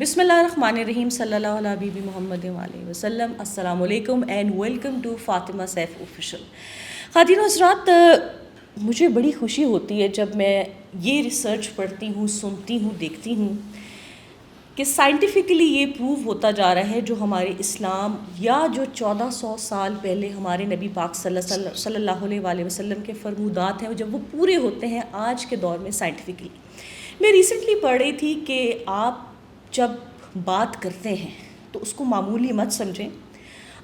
بسم اللہ الرحمن الرحیم صلی اللہ علیہ حبیب محمد علیہ وسلم. السلام علیکم and welcome to Fatima Saif official. خواتین و حضرات, مجھے بڑی خوشی ہوتی ہے جب میں یہ ریسرچ پڑھتی ہوں, سنتی ہوں, دیکھتی ہوں کہ سائنٹیفکلی یہ پروو ہوتا جا رہا ہے جو ہمارے اسلام یا جو 1400 سال پہلے ہمارے نبی پاک صلی اللہ علیہ وسلم کے فرمودات ہیں, جب وہ پورے ہوتے ہیں آج کے دور میں سائنٹیفکلی. میں ریسنٹلی پڑھ رہی تھی کہ آپ جب بات کرتے ہیں تو اس کو معمولی مت سمجھیں.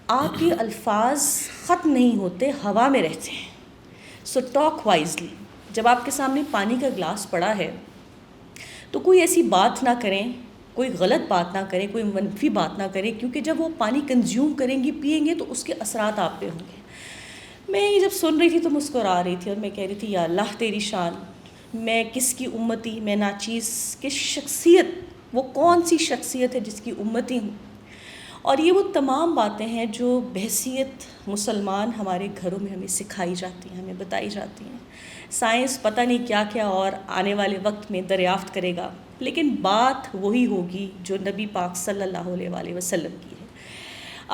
آپ کے الفاظ ختم نہیں ہوتے, ہوا میں رہتے ہیں. So talk wisely. جب آپ کے سامنے پانی کا گلاس پڑا ہے تو کوئی ایسی بات نہ کریں, کوئی غلط بات نہ کریں, کوئی منفی بات نہ کریں, کیونکہ جب وہ پانی کنزیوم کریں گی, پئیں گے, تو اس کے اثرات آپ پہ ہوں گے. میں یہ جب سن رہی تھی تو مسکرا رہی تھی اور میں کہہ رہی تھی یا اللہ تیری شان, میں کس کی امتی, میں ناچیز کس شخصیت, وہ کون سی شخصیت ہے جس کی امتی ہوں. اور یہ وہ تمام باتیں ہیں جو بحیثیت مسلمان ہمارے گھروں میں ہمیں سکھائی جاتی ہیں, ہمیں بتائی جاتی ہیں. سائنس پتہ نہیں کیا کیا اور آنے والے وقت میں دریافت کرے گا, لیکن بات وہی ہوگی جو نبی پاک صلی اللہ علیہ وسلم کی ہے.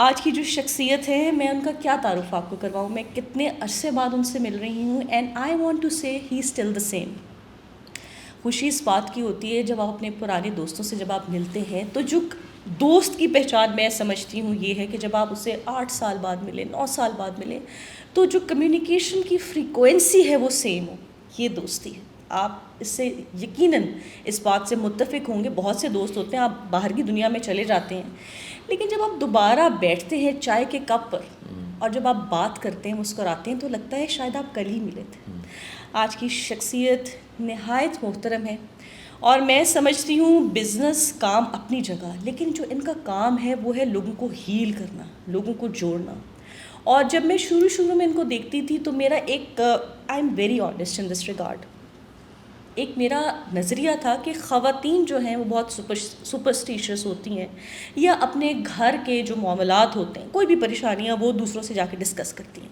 آج کی جو شخصیت ہے, میں ان کا کیا تعارف آپ کو کرواؤں. میں کتنے عرصے بعد ان سے مل رہی ہوں, اینڈ آئی وانٹ ٹو سے ہی اسٹل دا سیم. خوشی اس بات کی ہوتی ہے جب آپ اپنے پرانے دوستوں سے جب آپ ملتے ہیں, تو جو دوست کی پہچان میں سمجھتی ہوں یہ ہے کہ جب آپ اسے 8 سال بعد ملیں, 9 سال بعد ملیں, تو جو کمیونیکیشن کی فریکوینسی ہے وہ سیم ہو. یہ دوستی ہے. آپ اس سے یقیناً اس بات سے متفق ہوں گے. بہت سے دوست ہوتے ہیں, آپ باہر کی دنیا میں چلے جاتے ہیں, لیکن جب آپ دوبارہ بیٹھتے ہیں چائے کے کپ پر اور جب آپ بات کرتے ہیں, مسکراتے ہیں, تو لگتا ہے شاید آپ کل ہی ملے تھے. آج کی شخصیت نہایت محترم ہے, اور میں سمجھتی ہوں بزنس کام اپنی جگہ, لیکن جو ان کا کام ہے وہ ہے لوگوں کو ہیل کرنا, لوگوں کو جوڑنا. اور جب میں شروع میں ان کو دیکھتی تھی تو میرا ایک I am very honest in this regard, ایک میرا نظریہ تھا کہ خواتین جو ہیں وہ بہت سپرسٹیشیس ہوتی ہیں, یا اپنے گھر کے جو معاملات ہوتے ہیں, کوئی بھی پریشانیاں, وہ دوسروں سے جا کے ڈسکس کرتی ہیں.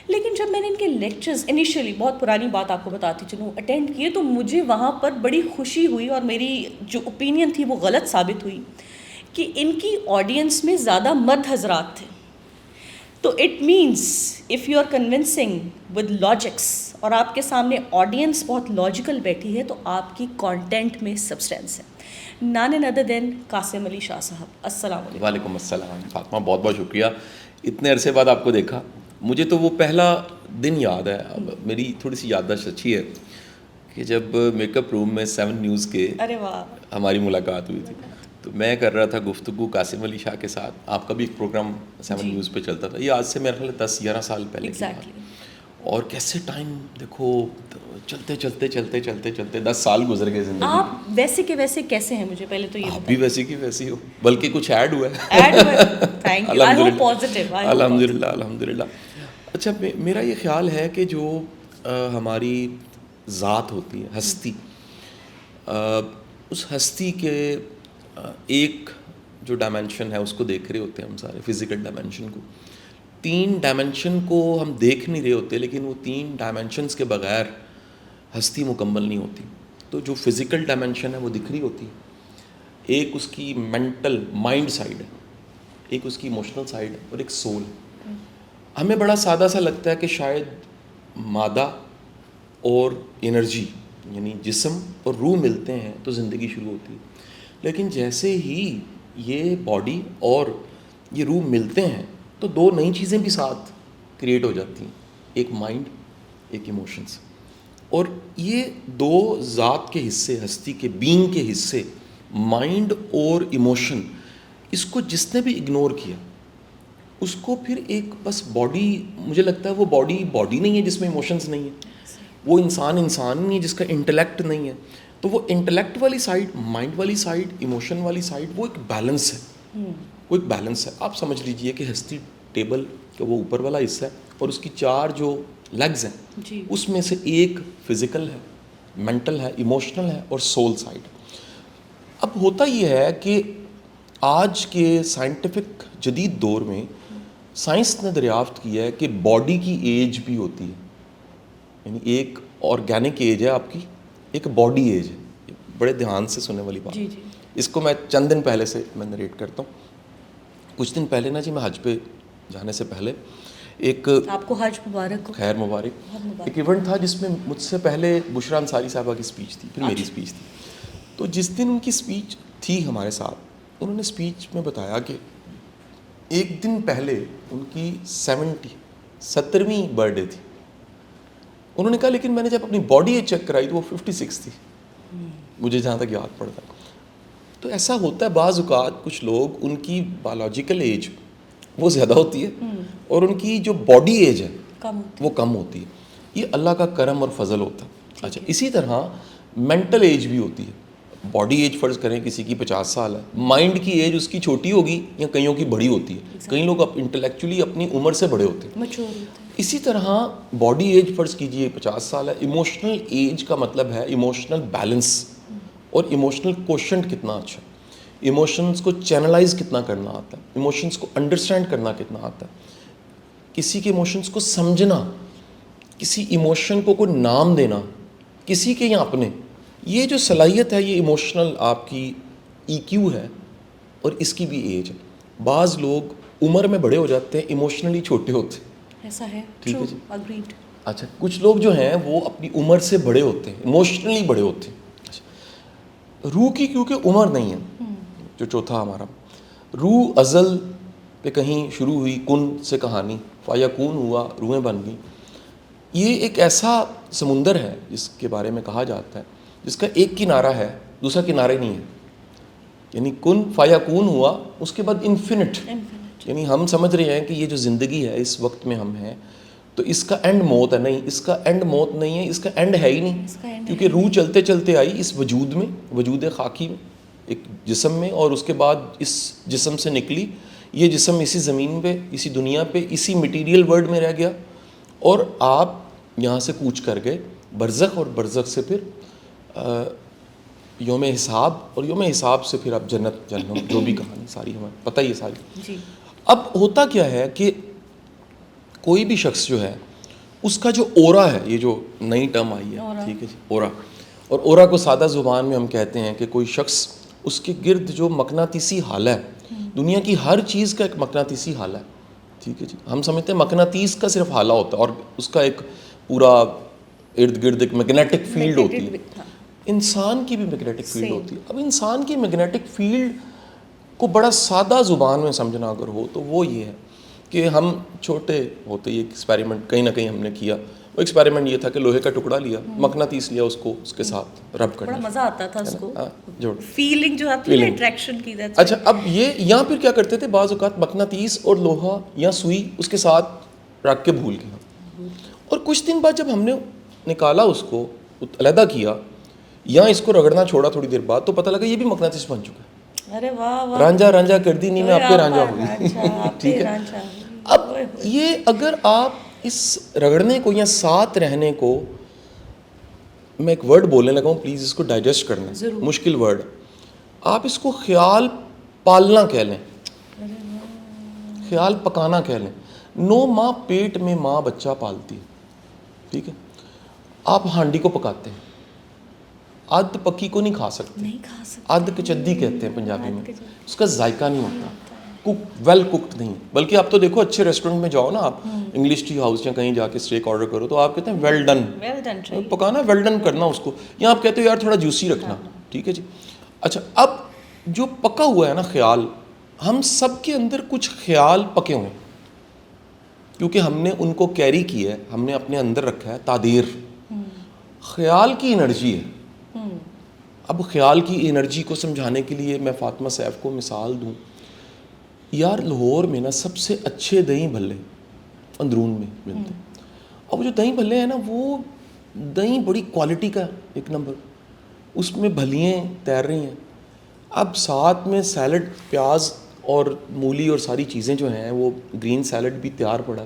لیکن جب میں نے ان کے لیکچرز انیشیلی, بہت پرانی بات آپ کو بتاتی چلوں, اٹینڈ کیے, تو مجھے وہاں پر بڑی خوشی ہوئی, اور میری جو اوپینین تھی وہ غلط ثابت ہوئی کہ ان کی آڈینس میں زیادہ مرد حضرات تھے. تو it means if you are convincing with logics, اور آپ کے سامنے آڈینس بہت لاجیکل بیٹھی ہے, تو آپ کی کانٹینٹ میں سبسٹینس ہے. نان اینڈ ادر دین قاسم علی شاہ صاحب. السلام علیکم. وعلیکم السلام فاطمہ, بہت بہت شکریہ. اتنے عرصے بعد آپ کو دیکھا. مجھے تو وہ پہلا دن یاد ہے, میری تھوڑی سی یادداشت اچھی ہے, کہ جب میک اپ روم میں 7 نیوز کے ہماری ملاقات ہوئی تھی. تو میں کر رہا تھا گفتگو قاسم علی شاہ کے ساتھ. آپ کا بھی ایک پروگرام 7 نیوز پہ چلتا تھا. یہ آج سے میرے خیال 10-11 سال پہلے کی بات. اور کیسے ٹائم دیکھو, چلتے 10 سال گزر گئے زندگی. آپ ویسے کے ویسے کیسے ہیں, مجھے پہلے تو یہ آپ بھی ویسی کی ویسی ہو, بلکہ کچھ ایڈ ہوا ہے. الحمد للہ. اچھا, میرا یہ خیال ہے کہ جو ہماری ذات ہوتی ہے, ہستی, اس ہستی کے ایک جو ڈائمینشن ہے اس کو دیکھ رہے ہوتے ہیں ہم سارے, فزیکل ڈائمینشن کو. 3 ڈائمینشن کو ہم دیکھ نہیں رہے ہوتے, لیکن وہ 3 ڈائمینشنس کے بغیر ہستی مکمل نہیں ہوتی. تو جو فزیکل ڈائمینشن ہے وہ دکھ رہی ہوتی ہے, ایک اس کی مینٹل مائنڈ سائڈ ہے, ایک اس کی ایموشنل سائڈ ہے, اور ایک سول. ہمیں بڑا سادہ سا لگتا ہے کہ شاید مادہ اور انرجی یعنی جسم اور روح ملتے ہیں تو زندگی شروع ہوتی ہے. لیکن جیسے ہی یہ باڈی اور یہ روح ملتے ہیں تو 2 نئی چیزیں بھی ساتھ کریٹ ہو جاتی ہیں, ایک مائنڈ, ایک ایموشنس. اور یہ 2 ذات کے حصے, ہستی کے بینگ کے حصے, مائنڈ اور ایموشن, اس کو جس نے بھی اگنور کیا اس کو پھر ایک بس باڈی, مجھے لگتا ہے وہ باڈی نہیں ہے جس میں ایموشنز نہیں ہیں, وہ انسان نہیں ہے جس کا انٹلیکٹ نہیں ہے. تو وہ انٹلیکٹ والی سائڈ, مائنڈ والی سائڈ, ایموشن والی سائڈ, وہ ایک بیلنس ہے, وہ ایک بیلنس ہے. آپ سمجھ لیجئے کہ ہستی ٹیبل کا وہ اوپر والا حصہ ہے, اور اس کی 4 جو لیگز ہیں اس میں سے ایک فزیکل ہے, مینٹل ہے, ایموشنل ہے, اور سول سائڈ. اب ہوتا یہ ہے کہ آج کے سائنٹیفک جدید دور میں سائنس نے دریافت کیا ہے کہ باڈی کی ایج بھی ہوتی ہے. یعنی ایک آرگینک ایج ہے آپ کی, ایک باڈی ایج ہے. بڑے دھیان سے سننے والی بات. اس کو میں چند دن پہلے سے میں نریٹ کرتا ہوں. کچھ دن پہلے نا جی میں حج پہ جانے سے پہلے ایک آپ کو حج مبارک ہو. خیر مبارک. ایک ایونٹ تھا جس میں مجھ سے پہلے بشریٰ انصاری صاحبہ کی اسپیچ تھی, پھر میری اسپیچ تھی. تو جس دن ان کی اسپیچ تھی ہمارے ساتھ, انہوں نے اسپیچ میں بتایا کہ ایک دن پہلے ان کی 70ویں برتھ ڈے تھی. انہوں نے کہا لیکن میں نے جب اپنی باڈی ایج چیک کرائی تو وہ 56 تھی, مجھے جہاں تک یاد پڑتا. تو ایسا ہوتا ہے بعض اوقات کچھ لوگ ان کی بایولوجیکل ایج وہ زیادہ ہوتی ہے اور ان کی جو باڈی ایج ہے وہ کم ہوتی ہے. یہ اللہ کا کرم اور فضل ہوتا ہے. اچھا, اسی طرح مینٹل ایج بھی ہوتی ہے. باڈی ایج فرض کریں کسی کی 50 سال ہے, مائنڈ کی ایج اس کی چھوٹی ہوگی یا کئیوں کی بڑی ہوتی ہے. کئی لوگ انٹلیکچولی اپنی عمر سے بڑے ہوتے ہیں. اسی طرح باڈی ایج فرض کیجئے 50 سال ہے. ایموشنل ایج کا مطلب ہے ایموشنل بیلنس اور ایموشنل کوشنٹ کتنا اچھا, ایموشنز کو چینلائز کتنا کرنا آتا ہے, ایموشنز کو انڈرسٹینڈ کرنا کتنا آتا ہے, کسی کے ایموشنز کو سمجھنا, کسی ایموشن کو کوئی نام دینا, کسی کے یا اپنے, یہ جو صلاحیت ہے یہ ایموشنل آپ کی EQ ہے اور اس کی بھی ایج ہے. بعض لوگ عمر میں بڑے ہو جاتے ہیں, ایموشنلی چھوٹے ہوتے ہیں. ایسا ہے, ٹھیک ہے جی. اچھا, کچھ لوگ جو ہیں وہ اپنی عمر سے بڑے ہوتے ہیں, ایموشنلی بڑے ہوتے ہیں. روح کی کیونکہ عمر نہیں ہے, جو چوتھا ہمارا, روح ازل پہ کہیں شروع ہوئی, کن سے کہانی, فیکون ہوا, روحیں بن گئیں. یہ ایک ایسا سمندر ہے جس کے بارے میں کہا جاتا ہے جس کا ایک کنارہ ہے, دوسرا کنارہ نہیں ہے. یعنی کن فیکون ہوا, اس کے بعد انفینٹ. یعنی ہم سمجھ رہے ہیں کہ یہ جو زندگی ہے اس وقت میں ہم ہیں تو اس کا اینڈ موت ہے. نہیں, اس کا اینڈ موت نہیں ہے, اس کا اینڈ ہے ہی نہیں. کیونکہ روح چلتے چلتے آئی اس وجود میں, وجود خاکی میں, ایک جسم میں, اور اس کے بعد اس جسم سے نکلی. یہ جسم اسی زمین پہ, اسی دنیا پہ, اسی مٹیریل ورلڈ میں رہ گیا, اور آپ یہاں سے کوچ کر گئے برزخ, اور برزخ سے پھر یوم حساب, اور یوم حساب سے پھر آپ جنت جہنم, جو بھی کہانی ساری ہمیں پتہ ہی ہے ساری. اب ہوتا کیا ہے کہ کوئی بھی شخص جو ہے اس کا جو اورا ہے, یہ جو نئی ٹرم آئی ہے, ٹھیک ہے جی, اورا. اور اورا کو سادہ زبان میں ہم کہتے ہیں کہ کوئی شخص, اس کے گرد جو مقناطیسی حالہ ہے, دنیا کی ہر چیز کا ایک مقناطیسی حالہ ہے. ٹھیک ہے جی, ہم سمجھتے ہیں مقناطیس کا صرف حالہ ہوتا ہے اور اس کا ایک پورا ارد گرد ایک میگنیٹک فیلڈ ہوتی ہے. انسان کی بھی میگنیٹک فیلڈ ہوتی ہے. اب انسان کی میگنیٹک فیلڈ کو بڑا سادہ زبان میں سمجھنا اگر ہو تو وہ یہ ہے کہ ہم چھوٹے ہوتے یہ ایکسپیریمنٹ کہیں نہ کہیں ہم نے کیا. وہ ایکسپیریمنٹ یہ تھا کہ لوہے کا ٹکڑا لیا, مقناطیس لیا, اس کو اس کے ساتھ رب کرنا. بڑا مزہ آتا تھا اس کو, فیلنگ جو آتی ہے, اٹریکشن کی. اچھا, اب یہ یہاں پھر کیا کرتے تھے, بعض اوقات مقناطیس اور لوہا یا سوئی اس کے ساتھ رکھ کے بھول گیا, اور کچھ دن بعد جب ہم نے نکالا اس کو علیحدہ کیا یا اس کو رگڑنا چھوڑا تھوڑی دیر بعد, تو پتہ لگا یہ بھی مقناطیس بن چکا ہے. ارے واہ واہ, رانجھا رانجھا کر دی نہیں, میں آپ کے رانجھا ہوئی. ٹھیک ہے. اب یہ اگر آپ اس رگڑنے کو یا ساتھ رہنے کو, میں ایک ورڈ بولنے لگا ہوں, پلیز اس کو ڈائجسٹ کرنا, مشکل ورڈ, آپ اس کو خیال پالنا کہہ لیں, خیال پکانا کہہ لیں. 9 ماہ پیٹ میں ماں بچہ پالتی ہے, ٹھیک ہے. آپ ہانڈی کو پکاتے ہیں, آدھ پکی کو نہیں کھا سکتے, آدھ کچدی کہتے ہیں پنجابی میں, اس کا ذائقہ نہیں ہوتا, ویل کوکڈ نہیں. بلکہ آپ تو دیکھو اچھے ریسٹورنٹ میں جاؤ نا, آپ انگلش ٹی ہاؤس یا کہیں جا کے اسٹیک آرڈر کرو تو آپ کہتے ہیں ویل ڈن, پکانا ویل ڈن کرنا اس کو, یا آپ کہتے ہو یار تھوڑا جوسی رکھنا. ٹھیک ہے جی. اچھا, اب جو پکا ہوا ہے نا خیال, ہم سب کے اندر کچھ خیال پکے ہوئے ہیں کیونکہ ہم نے ان کو کیری کیا ہے, ہم نے اپنے اندر رکھا ہے. تعدیر خیال کی انرجی ہے. اب خیال کی انرجی کو سمجھانے کے لیے میں فاطمہ سیف کو مثال دوں. یار لاہور میں نا سب سے اچھے دہی بھلے اندرون میں ملتے ہیں. اب جو دہی بھلے ہیں نا, وہ دہی بڑی کوالٹی کا ایک نمبر, اس میں بھلیاں تیر رہی ہیں. اب ساتھ میں سیلڈ, پیاز اور مولی اور ساری چیزیں جو ہیں, وہ گرین سیلڈ بھی تیار پڑا.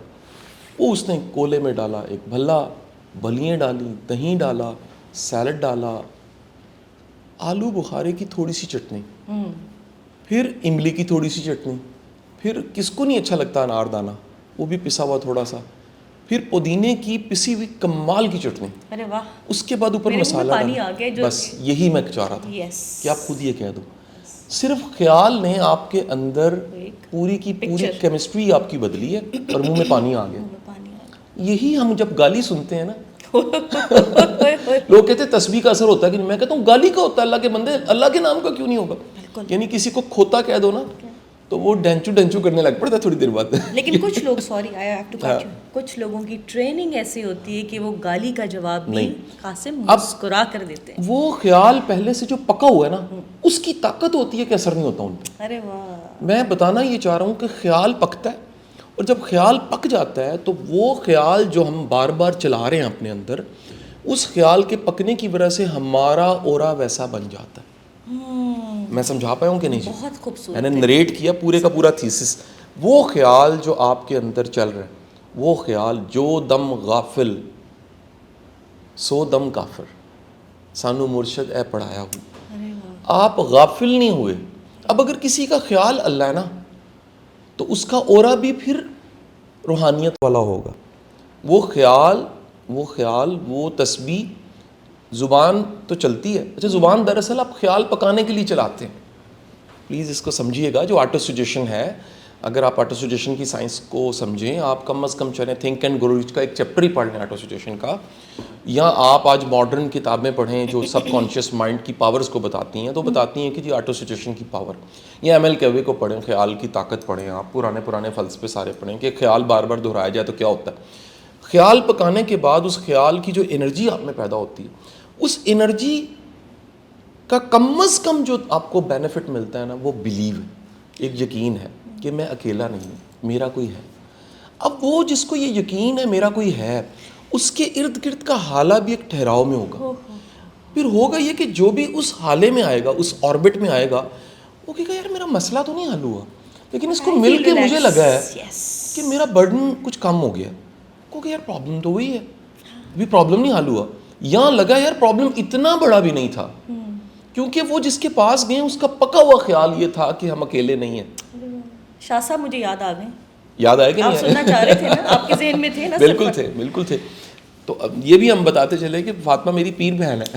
وہ اس نے کولے میں ڈالا ایک بھلا, بھلیاں ڈالی, دہی ڈالا, سیلڈ ڈالا, آلو بخارے کی تھوڑی سی چٹنی, پھر املی کی تھوڑی سی چٹنی, پھر کس کو نہیں اچھا لگتا انار دانہ, وہ بھی پسا ہوا تھوڑا سا, پھر پودینے کی پسی ہوئی کمال کی چٹنی. ارے واہ. اس کے بعد اوپر مسالہ ڈالا. بس یہی میں چاہ رہا تھا کہ آپ خود یہ کہہ دو صرف خیال نے آپ کے اندر پوری کی پوری کیمسٹری آپ کی بدلی ہے اور منہ میں پانی آ گیا. یہی ہم جب گالی سنتے ہیں نا, لوگ کہتے ہیں تسبیح کا اثر ہوتا ہے کہ میں کہتا ہوں گالی کا ہوتا ہے, اللہ کے بندے اللہ کے نام کا کیوں نہیں ہوگا. یعنی کسی کو کھوتا کہہ دو نا تو وہ ڈینچو کرنے لگ پڑتا ہے تھوڑی دیر بعد. لیکن کچھ لوگ کچھ لوگوں کی ٹریننگ ایسی ہوتی ہے کہ وہ گالی کا جواب بھی قاسم مسکرا کر دیتے ہیں. وہ خیال پہلے سے جو پکا ہوا ہے نا, اس کی طاقت ہوتی ہے کہ اثر نہیں ہوتا ان پہ. ارے واہ. میں بتانا یہ چاہ رہا ہوں کہ خیال پکتا ہے, اور جب خیال پک جاتا ہے تو وہ خیال جو ہم بار بار چلا رہے ہیں اپنے اندر, اس خیال کے پکنے کی وجہ سے ہمارا اورا ویسا بن جاتا ہے. میں سمجھا پایا ہوں کہ نہیں؟ بہت خوبصورت. میں نے نریٹ کیا پورے کا پورا تھیسس. وہ خیال جو آپ کے اندر چل رہا ہے, وہ خیال جو دم غافل سو دم کافر, سانو مرشد اے پڑھایا ہوں. آپ غافل نہیں ہوئے. اب اگر کسی کا خیال اللہ ہے نا, تو اس کا اورا بھی پھر روحانیت والا ہوگا. وہ خیال وہ تسبیح, زبان تو چلتی ہے. اچھا, زبان دراصل آپ خیال پکانے کے لیے چلاتے ہیں. پلیز اس کو سمجھیے گا. جو آٹو سجیشن ہے, اگر آپ آٹو سجیشن کی سائنس کو سمجھیں, آپ کم از کم چلیں تھنک اینڈ گرو رچ کا ایک چیپٹر ہی پڑھ لیں آٹو سجیشن کا, یا آپ آج ماڈرن کتابیں پڑھیں جو سب کانشیس مائنڈ کی پاورز کو بتاتی ہیں, تو بتاتی ہیں کہ جی آٹو سجیشن کی پاور, یا ایم ایل کیوے کو پڑھیں, خیال کی طاقت پڑھیں, آپ پرانے فلسفے سارے پڑھیں کہ خیال بار بار دہرایا جائے تو کیا ہوتا ہے. خیال پکانے کے بعد اس خیال کی جو انرجی آپ میں پیدا ہوتی ہے, اس انرجی کا کم از کم جو آپ کو بینیفٹ ملتا ہے نا, وہ بلیو ہے, ایک یقین ہے کہ میں اکیلا نہیں ہوں, میرا کوئی ہے. اب وہ جس کو یہ یقین ہے میرا کوئی ہے, اس کے ارد گرد کا حالہ بھی ایک ٹھہراؤ میں ہوگا. پھر ہوگا یہ کہ جو بھی اس حالے میں آئے گا, اس آربٹ میں آئے گا, وہ کہے گا یار میرا مسئلہ تو نہیں حل ہوا, لیکن اس کو مل کے مجھے لگا ہے کہ میرا برڈن کچھ کم ہو گیا. کیونکہ یار پرابلم تو وہی ہے, ابھی پرابلم نہیں حل ہوا. یہاں لگا یار پرابلم اتنا بڑا بھی نہیں تھا, کیونکہ وہ جس کے پاس گئے اس کا پکا ہوا خیال یہ تھا کہ ہم اکیلے نہیں ہیں. شاہ صاحب مجھے یاد آ گئے. یاد آئے کہ آپ سننا چاہ رہے تھے نا, آپ کے ذہن میں تھے نا؟ بالکل تھے. تو اب یہ بھی ہم بتاتے چلے کہ فاطمہ میری پیر بہن ہے.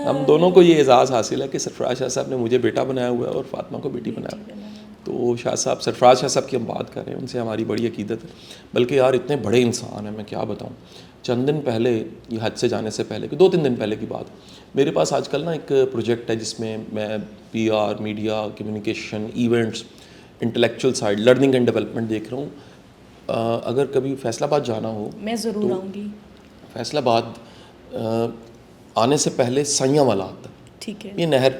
ہم دونوں کو یہ اعزاز حاصل ہے کہ سرفراز شاہ صاحب نے مجھے بیٹا بنایا ہوا ہے اور فاطمہ کو بیٹی بنایا ہوا ہے. تو شاہ صاحب, سرفراز شاہ صاحب کی ہم بات کر رہے ہیں, ان سے ہماری بڑی عقیدت ہے. بلکہ یار اتنے بڑے انسان ہیں, میں کیا بتاؤں. چند دن پہلے, یہ حج سے جانے سے پہلے, کہ 2-3 دن پہلے کی بات, میرے پاس آج کل نا ایک پروجیکٹ ہے جس میں میں P R, media, communication, events, intellectual side, learning and development دیکھ رہا ہوں. اگر کبھی فیصل آباد جانا ہو, میں ضرور آؤں گی. فیصل آباد آنے سے پہلے سائیاں والا آتا ہے. ٹھیک ہے. یہ نہر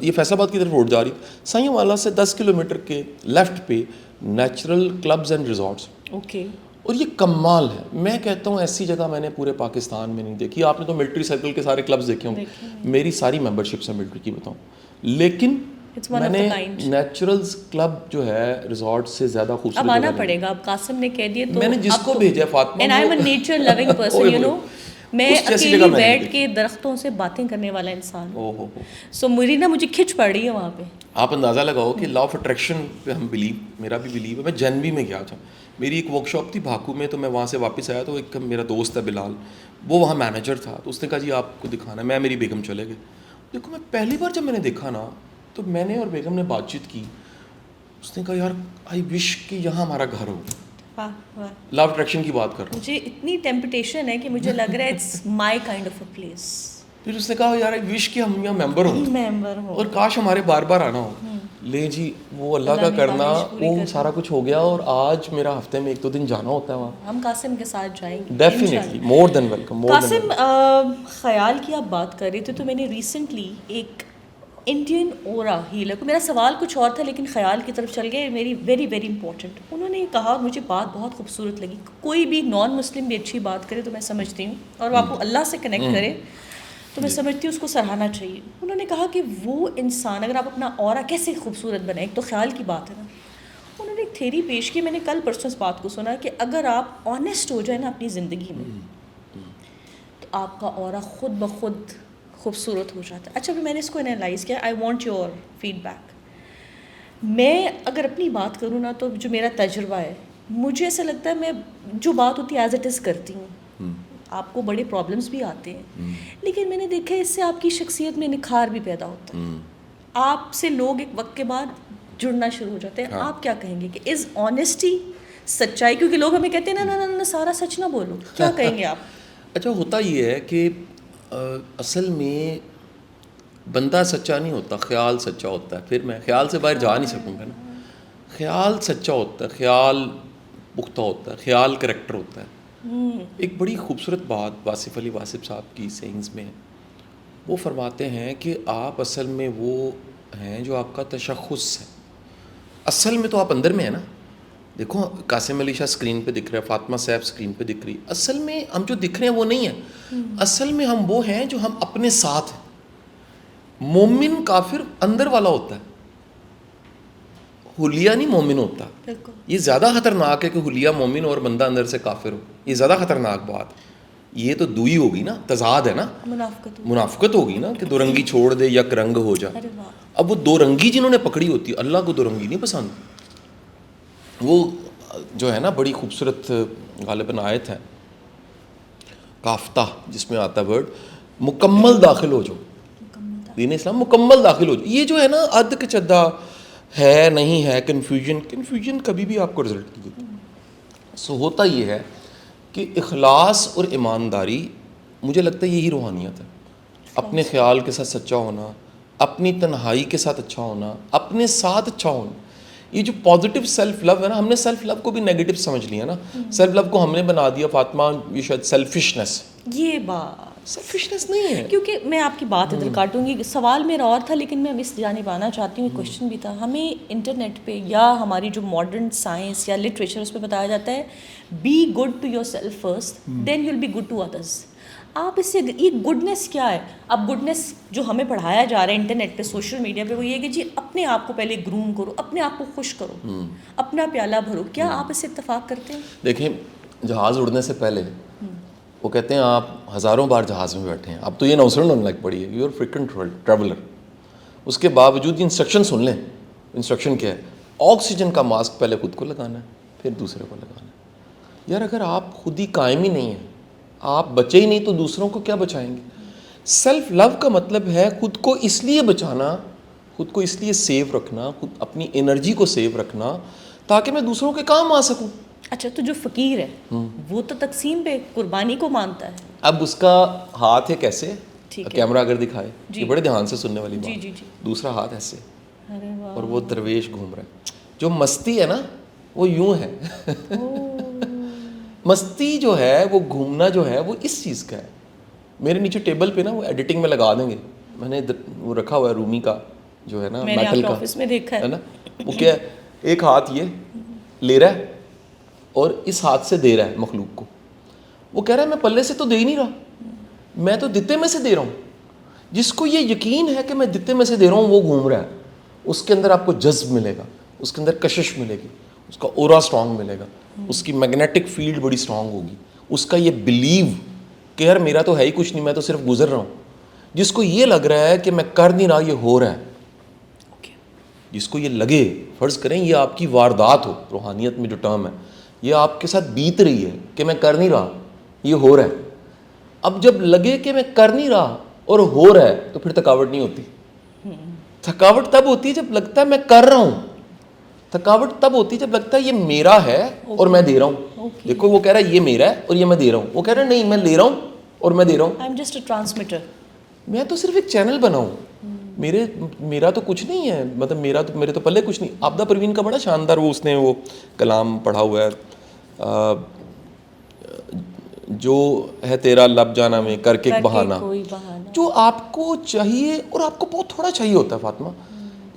یہ فیصل آباد کی طرف روڈ جا رہی, سائیاں والا سے 10 کلومیٹر کے لیفٹ پہ natural clubs and resorts. Okay. اور یہ کمال ہے. میں کہتا ہوں ایسی جگہ میں نے پورے پاکستان میں نہیں دیکھی. آپ نے تو ملٹری سرکل کے سارے کلبز دیکھے ہوں, میری ساری ممبرشپس ہیں ملٹری کی بتاؤں, لیکن میں نے نیچرلز کلب جو ہے ریزورٹ سے زیادہ خوبصورت. اب آنا پڑے گا. اب قاسم نے کہہ دیا تو میں نے جس کو بھیجا Fatima, and I am a nature loving person, you know, میں اکیلی بیٹھ کے درختوں سے باتیں کرنے والا انسان ہوں. سو میری نا مجھے کھچ پڑ رہی ہے وہاں پہ. آپ اندازہ لگاؤ کہ لا آف اٹریکشن پہ ہم بلیو, میرا بھی بلیو ہے. میں جنوی میں گیا تھا, میری ایک ورک شاپ تھی بھاکو میں, تو میں وہاں سے واپس آیا تو ایک میرا دوست ہے بلال, وہ وہاں مینیجر تھا. تو اس نے کہا جی آپ کو دکھانا ہے. میں میری بیگم چلے گئے. دیکھو میں پہلی بار جب میں نے دیکھا نا, تو میں نے اور بیگم نے بات چیت کی. اس نے کہا یار آئی وش کہ یہاں ہمارا گھر ہو. لا آف اٹریکشن کی بات کر رہا ہوں. مجھے اتنی ٹیمپٹیشن ہے کہ مجھے لگ رہا ہے it's my kind of a place. پھر اس نے کہا یار آئی وش کہ ہم یہاں ممبر ہوں اور کاش ہمارے بار بار آنا ہو. لے جی, وہ اللہ کا کرنا, وہ سارا کچھ ہو گیا, اور آج میرا ہفتے میں 1-2 دن جانا ہوتا ہے وہاں. ہم قاسم کے ساتھ جائیں گے ڈیفینیٹلی, مور دین ویلکم. قاسم, خیال کی آپ بات کر رہے تھے, تو میں نے ریسنٹلی ایک انڈین اورا ہیلر کو, میرا سوال کچھ اور تھا لیکن خیال کی طرف چل گئے, میری ویری ویری امپورٹنٹ. انہوں نے کہا, مجھے بات بہت خوبصورت لگی, کوئی بھی نان مسلم بھی اچھی بات کرے تو میں سمجھتی ہوں, اور وہ آپ کو اللہ سے کنیکٹ کرے تو میں سمجھتی ہوں اس کو سراہنا چاہیے. انہوں نے کہا کہ وہ انسان, اگر آپ اپنا اورا کیسے خوبصورت بنائیں, ایک تو خیال کی بات ہے نا. انہوں نے ایک تھیری پیش کی, میں نے کل پرسوں اس بات کو سنا, کہ اگر آپ آنیسٹ ہو جائیں نا اپنی زندگی میں, تو آپ کا اورا خود بخود خوبصورت ہو جاتا ہے. اچھا, ابھی میں نے اس کو انالائز کیا, I want your feedback. میں اگر اپنی بات کروں نا, تو جو میرا تجربہ ہے, مجھے ایسا لگتا ہے میں جو بات ہوتی ہے ایز اٹ از کرتی ہوں. آپ کو بڑے پرابلمس بھی آتے ہیں, لیکن میں نے دیکھا اس سے آپ کی شخصیت میں نکھار بھی پیدا ہوتا ہے. آپ سے لوگ ایک وقت کے بعد جڑنا شروع ہو جاتے ہیں. آپ کیا کہیں گے کہ از آنیسٹی سچائی؟ کیونکہ لوگ ہمیں کہتے ہیں نا سارا سچ نہ بولو, کیا کہیں گے آپ؟ اچھا, ہوتا یہ ہے کہ اصل میں بندہ سچا نہیں ہوتا, خیال سچا ہوتا ہے. پھر میں خیال سے باہر جا نہیں سکوں گا نا. خیال سچا ہوتا ہے, خیال پختہ ہوتا ہے, خیال کریکٹر ہوتا ہے. ایک بڑی خوبصورت بات واصف علی واصف صاحب کی سینگز میں وہ فرماتے ہیں کہ آپ اصل میں وہ ہیں جو آپ کا تشخص ہے. اصل میں تو آپ اندر میں ہیں نا. دیکھو قاسم علی شاہ اسکرین پہ دکھ رہا ہے, فاطمہ صاحب اسکرین پہ دکھ رہی. اصل میں ہم جو دکھ رہے ہیں وہ نہیں ہیں. اصل میں ہم وہ ہیں جو ہم اپنے ساتھ ہیں. مومن کافر اندر والا ہوتا ہے, حلیہ نہیں مومن ہوتا. یہ زیادہ خطرناک ہے کہ حلیہ مومن اور بندہ اندر سے کافر ہو. یہ زیادہ خطرناک بات. یہ تو دوئی ہوگی نا, تضاد ہے نا, منافقت ہوگی نا کہ دو رنگی چھوڑ دے یک رنگ ہو جائے. اب وہ دو رنگی جنہوں نے پکڑی ہوتی ہے, اللہ کو دو رنگی نہیں پسند. وہ جو ہے نا بڑی خوبصورت غالباً آیت ہے کافتہ جس میں آتا ہے ورڈ مکمل داخل ہو جاؤ, دین اسلام مکمل داخل ہو جاؤ. یہ جو ہے نا اد کچدا ہے نہیں ہے, کنفیوژن کبھی بھی آپ کو رزلٹ نہیں دیتی. سو ہوتا یہ ہے کہ اخلاص اور ایمانداری مجھے لگتا ہے یہی روحانیت ہے. اپنے خیال کے ساتھ سچا ہونا, اپنی تنہائی کے ساتھ اچھا ہونا, اپنے ساتھ اچھا ہونا. یہ جو پازیٹیو سیلف لو ہے نا, ہم نے سیلف لو کو بھی نیگیٹو سمجھ لیا نا. سیلف لو کو ہم نے بنا دیا فاطمہ یہ شاید سیلفشنس. یہ بات سیلفشنس نہیں ہے. کیونکہ میں آپ کی بات ادھر کاٹوں گی, سوال میرا اور تھا لیکن میں اب اس جانب آنا چاہتی ہوں. کوشچن بھی تھا. ہمیں انٹرنیٹ پہ یا ہماری جو ماڈرن سائنس یا لٹریچر اس پہ بتایا جاتا ہے be good to yourself first then you will be good to others. آپ اس سے یہ گڈنس کیا ہے؟ اب گڈنس جو ہمیں پڑھایا جا رہا ہے انٹرنیٹ پہ سوشل میڈیا پہ وہ یہ کہ جی اپنے آپ کو پہلے گروم کرو, اپنے آپ کو خوش کرو, اپنا پیالہ بھرو. کیا آپ اس سے اتفاق کرتے ہیں؟ دیکھیں جہاز اڑنے سے پہلے وہ کہتے ہیں آپ ہزاروں بار جہاز میں بیٹھے ہیں, اب تو یہ نوسرن ہونے لگ پڑی ہے, یو آر فریکوینٹ ٹریولر. اس کے باوجود انسٹرکشن سن لیں. انسٹرکشن کیا ہے؟ آکسیجن کا ماسک پہلے خود کو لگانا ہے پھر دوسرے کو لگانا ہے. یار اگر آپ خود ہی قائم ہی نہیں ہیں, آپ بچے ہی نہیں تو دوسروں کو کیا بچائیں گے؟ سیلف لو کا مطلب ہے خود کو اس لیے بچانا, خود کو اس لیے سیو رکھنا, خود اپنی انرجی کو سیو رکھنا تاکہ میں دوسروں کے کام آ سکوں. اچھا, تو جو فقیر ہے وہ تو تقسیم پہ قربانی کو مانتا ہے. اب اس کا ہاتھ ہے کیسے, کیمرہ اگر دکھائے, یہ بڑے دھیان سے سننے والی بات. دوسرا ہاتھ ایسے اور وہ درویش گھوم رہا ہے. جو مستی ہے نا وہ یوں ہے. مستی جو ہے وہ گھومنا جو ہے وہ اس چیز کا ہے. میرے نیچے ٹیبل پہ نا وہ ایڈیٹنگ میں لگا دیں گے, میں نے وہ رکھا ہوا ہے رومی کا جو ہے نا میٹل کا, آفس میں دیکھا ہے نا. وہ کیا ہے, ایک ہاتھ یہ لے رہا ہے اور اس ہاتھ سے دے رہا ہے مخلوق کو. وہ کہہ رہا ہے میں پلے سے تو دے ہی نہیں رہا, میں تو دتے میں سے دے رہا ہوں. جس کو یہ یقین ہے کہ میں دتے میں سے دے رہا ہوں وہ گھوم رہا ہے. اس کے اندر آپ کو جذب ملے گا, اس کے اندر کشش ملے گی, اس کا اورا اسٹرانگ ملے گا, اس کی میگنیٹک فیلڈ بڑی اسٹرانگ ہوگی. اس کا یہ بلیو کہ یار میرا تو ہے ہی کچھ نہیں, میں تو صرف گزر رہا ہوں. جس کو یہ لگ رہا ہے کہ میں کر نہیں رہا یہ ہو رہا ہے, جس کو یہ لگے, فرض کریں یہ آپ کی واردات ہو, روحانیت میں جو ٹرم ہے یہ آپ کے ساتھ بیت رہی ہے کہ میں کر نہیں رہا یہ ہو رہا ہے. اب جب لگے کہ میں کر نہیں رہا اور ہو رہا ہے تو پھر تھکاوٹ نہیں ہوتی. تھکاوٹ تب ہوتی ہے جب لگتا ہے میں کر رہا ہوں. تھکاوٹ تب ہوتی ہے جب لگتا ہے یہ میرا ہے اور میں دے رہا ہوں. دیکھو وہ کہہ رہا ہے یہ میرا ہے اور یہ میں دے رہا ہوں, وہ کہہ رہا ہے نہیں میں لے رہا ہوں اور میں دے رہا ہوں. I am just a transmitter. میں تو صرف ایک چینل بناؤں, میرا تو کچھ نہیں ہے, مطلب میرے تو پلے کچھ نہیں. آبدہ پروین کا بڑا شاندار وہ اس نے وہ کلام پڑھا ہوا ہے, جو ہے تیرا لب جانا میں کر کے ایک بہانہ. جو آپ کو چاہیے اور آپ کو بہت تھوڑا چاہیے ہوتا ہے فاطمہ.